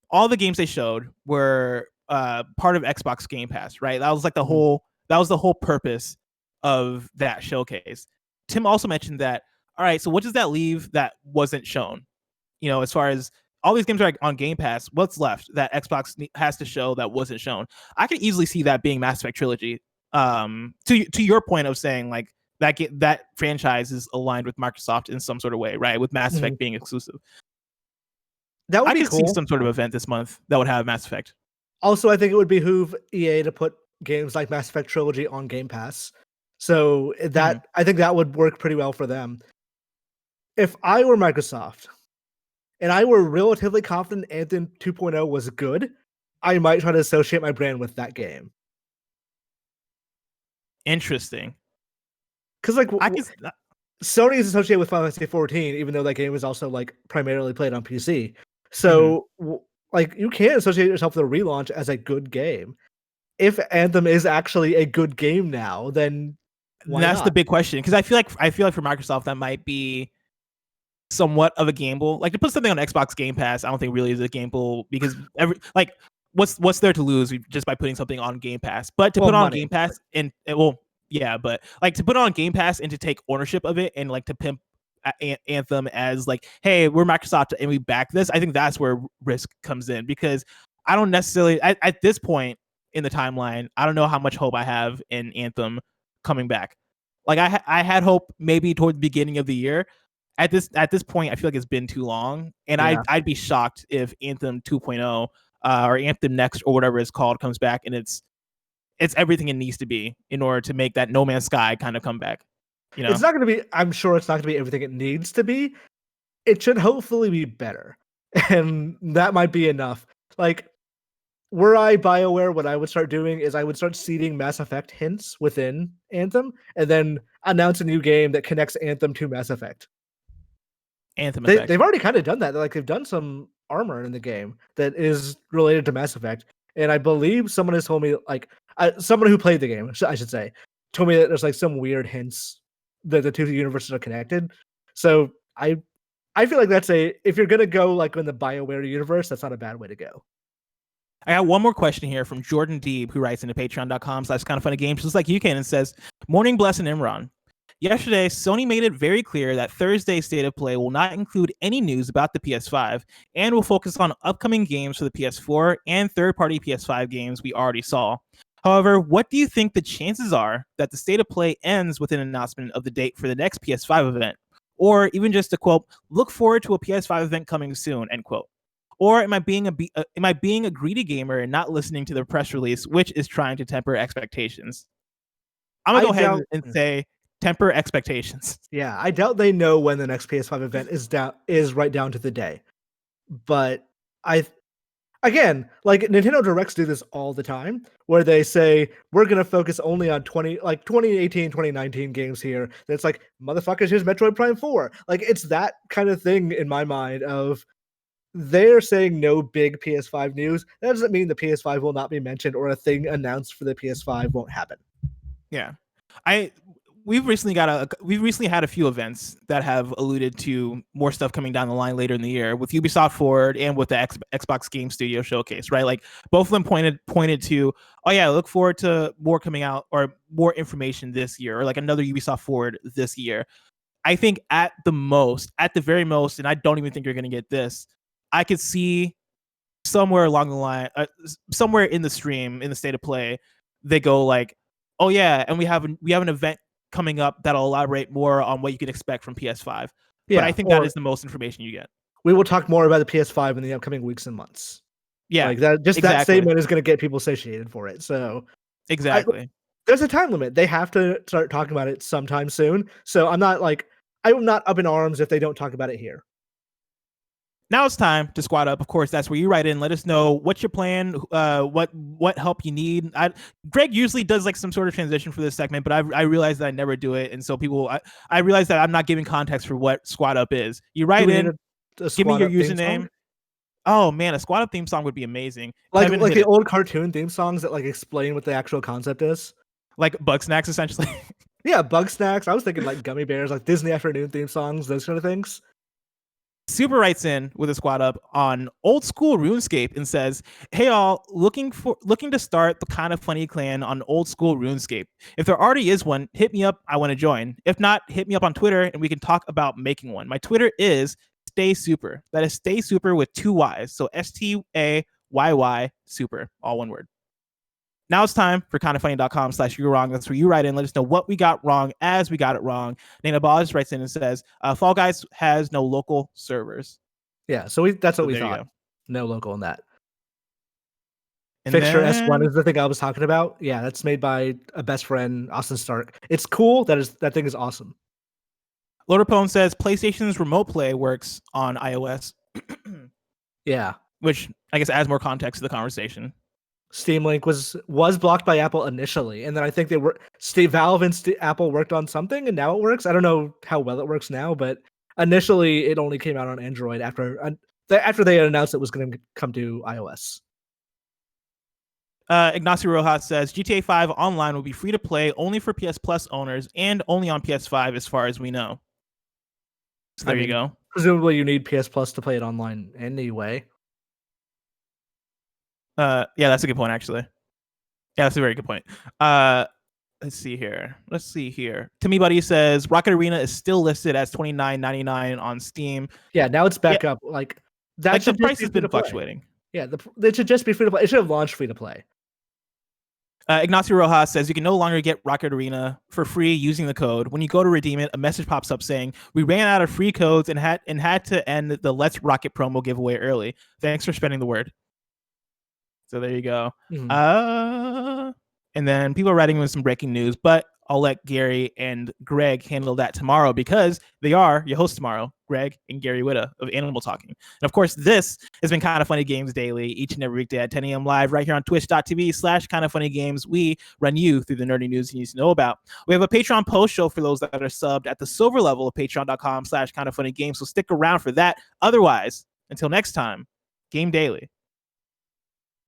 all the games they showed were part of Xbox Game Pass, right? That was like the whole purpose of that showcase. Tim also mentioned that, all right, so what does that leave that wasn't shown? You know, as far as all these games are on Game Pass, what's left that Xbox has to show that wasn't shown? I could easily see that being Mass Effect Trilogy. To your point of saying like that franchise is aligned with Microsoft in some sort of way, right? With Mass Effect being exclusive. That would be cool. See some sort of event this month that would have Mass Effect. Also, I think it would behoove EA to put games like Mass Effect Trilogy on Game Pass. So that I think that would work pretty well for them. If I were Microsoft and I were relatively confident Anthem 2.0 was good, I might try to associate my brand with that game. Interesting. Because like Sony is associated with Final Fantasy 14, even though that game was also like primarily played on PC. So like you can't associate yourself with a relaunch as a good game. If Anthem is actually a good game now, then that's not? The big question. Because I feel like for Microsoft that might be somewhat of a gamble. Like to put something on Xbox Game Pass, I don't think really is a gamble, because what's there to lose just by putting something on Game Pass? But to put on Game Pass but like to put on Game Pass and to take ownership of it and like to pimp Anthem as like, hey, we're Microsoft and we back this. I think that's where risk comes in, because I don't necessarily at this point in the timeline, I don't know how much hope I have in Anthem coming back. Like I had hope maybe toward the beginning of the year. At this point, I feel like it's been too long, and I'd be shocked if Anthem 2.0 or Anthem Next or whatever it's called comes back and it's everything it needs to be in order to make that No Man's Sky kind of come back. You know, it's not going to be. I'm sure it's not going to be everything it needs to be. It should hopefully be better, and that might be enough. Like were I BioWare, what I would start doing is I would start seeding Mass Effect hints within Anthem, and then announce a new game that connects Anthem to Mass Effect. They've already kind of done that. They've done some armor in the game that is related to Mass Effect, and I believe someone has told me, someone who played the game, I should say, told me that there's some weird hints that the two universes are connected. So I feel like if you're gonna go in the BioWare universe, that's not a bad way to go. I got one more question here from Jordan Deeb, who writes into patreon.com/kindoffunnygames, just like you can, and says, "Morning, Bless, and Imran. Yesterday, Sony made it very clear that Thursday's State of Play will not include any news about the PS5 and will focus on upcoming games for the PS4 and third-party PS5 games we already saw. However, what do you think the chances are that the State of Play ends with an announcement of the date for the next PS5 event? Or even just a quote, look forward to a PS5 event coming soon, end quote. Or am I being a greedy gamer and not listening to the press release, which is trying to temper expectations?" I'm going to go ahead and say temper expectations. Yeah, I doubt they know when the next PS5 event is right down to the day. But Nintendo Directs do this all the time, where they say, we're going to focus only on 2018, 2019 games here. And it's like, motherfuckers, here's Metroid Prime 4. It's that kind of thing in my mind of, they're saying no big PS5 news. That doesn't mean the PS5 will not be mentioned or a thing announced for the PS5 won't happen. Yeah. We've recently had a few events that have alluded to more stuff coming down the line later in the year with Ubisoft Forward and with the Xbox Game Studio Showcase, right? Both of them pointed to, oh yeah, look forward to more coming out or more information this year, or another Ubisoft Forward this year. I think at the very most, and I don't even think you're going to get this, I could see somewhere along the line, somewhere in the stream, in the State of Play, they go oh yeah, and we have an event coming up that'll elaborate more on what you can expect from PS5. Yeah, but I think that is the most information you get. We will talk more about the PS5 in the upcoming weeks and months. Yeah, that statement is going to get people satiated for it. So exactly, there's a time limit. They have to start talking about it sometime soon. So I'm not up in arms if they don't talk about it here. Now it's time to squad up. Of course, that's where you write in. Let us know what's your plan, what help you need. Greg usually does some sort of transition for this segment, but I realized that I never do it, and so I realized that I'm not giving context for what squad up is. You write in, give me your username. Oh man, a squad up theme song would be amazing. Like the old cartoon theme songs that explain what the actual concept is. Like Bug Snacks, essentially. Yeah, Bug Snacks. I was thinking Gummy Bears, Disney afternoon theme songs, those kind of things. Super writes in with a squad up on old school RuneScape and says, "Hey all, looking to start the Kind of Funny clan on old school RuneScape. If there already is one, hit me up. I want to join. If not, hit me up on Twitter and we can talk about making one. My Twitter is StayySuper. That is StayySuper with 2 Y's. So STAYY super, all one word. Now it's time for kindoffunny.com/youwrong. That's where you write in. Let us know what we got wrong as we got it wrong. Nana Boz writes in and says, Fall Guys has no local servers. Yeah, so that's what we thought. No local in that. And Fixture S1 is the thing I was talking about. Yeah, that's made by a best friend, Austin Stark. It's cool. That thing is awesome. Loader Pone says PlayStation's Remote Play works on iOS. Yeah. Which I guess adds more context to the conversation. Steam Link was blocked by Apple initially, and then I think Valve and Apple worked on something, and now it works. I don't know how well it works now, but initially it only came out on Android after they had announced it was going to come to iOS. Ignacio Rojas says GTA 5 Online will be free to play only for PS Plus owners and only on PS5 as far as we know. So there you go. Presumably you need PS Plus to play it online anyway. Yeah, that's a good point, actually. Yeah, that's a very good point. Let's see here. Timmy Buddy says Rocket Arena is still listed as $29.99 on Steam. Yeah, now it's back up. The price has been fluctuating. Yeah, it should just be free to play. It should have launched free to play. Ignacio Rojas says you can no longer get Rocket Arena for free using the code. When you go to redeem it, a message pops up saying we ran out of free codes and had to end the Let's Rocket promo giveaway early. Thanks for spreading the word. So there you go. Mm-hmm. And then people are writing with some breaking news, but I'll let Gary and Greg handle that tomorrow because they are your hosts tomorrow. Greg, and Gary Whitta of Animal Talking. And of course, this has been Kind of Funny Games Daily, each and every weekday at 10 a.m. live right here on twitch.tv/kindoffunnygames. We run you through the nerdy news you need to know about. We have a Patreon post show for those that are subbed at the silver level of patreon.com/kindoffunnygames. So stick around for that. Otherwise, until next time, Game Daily.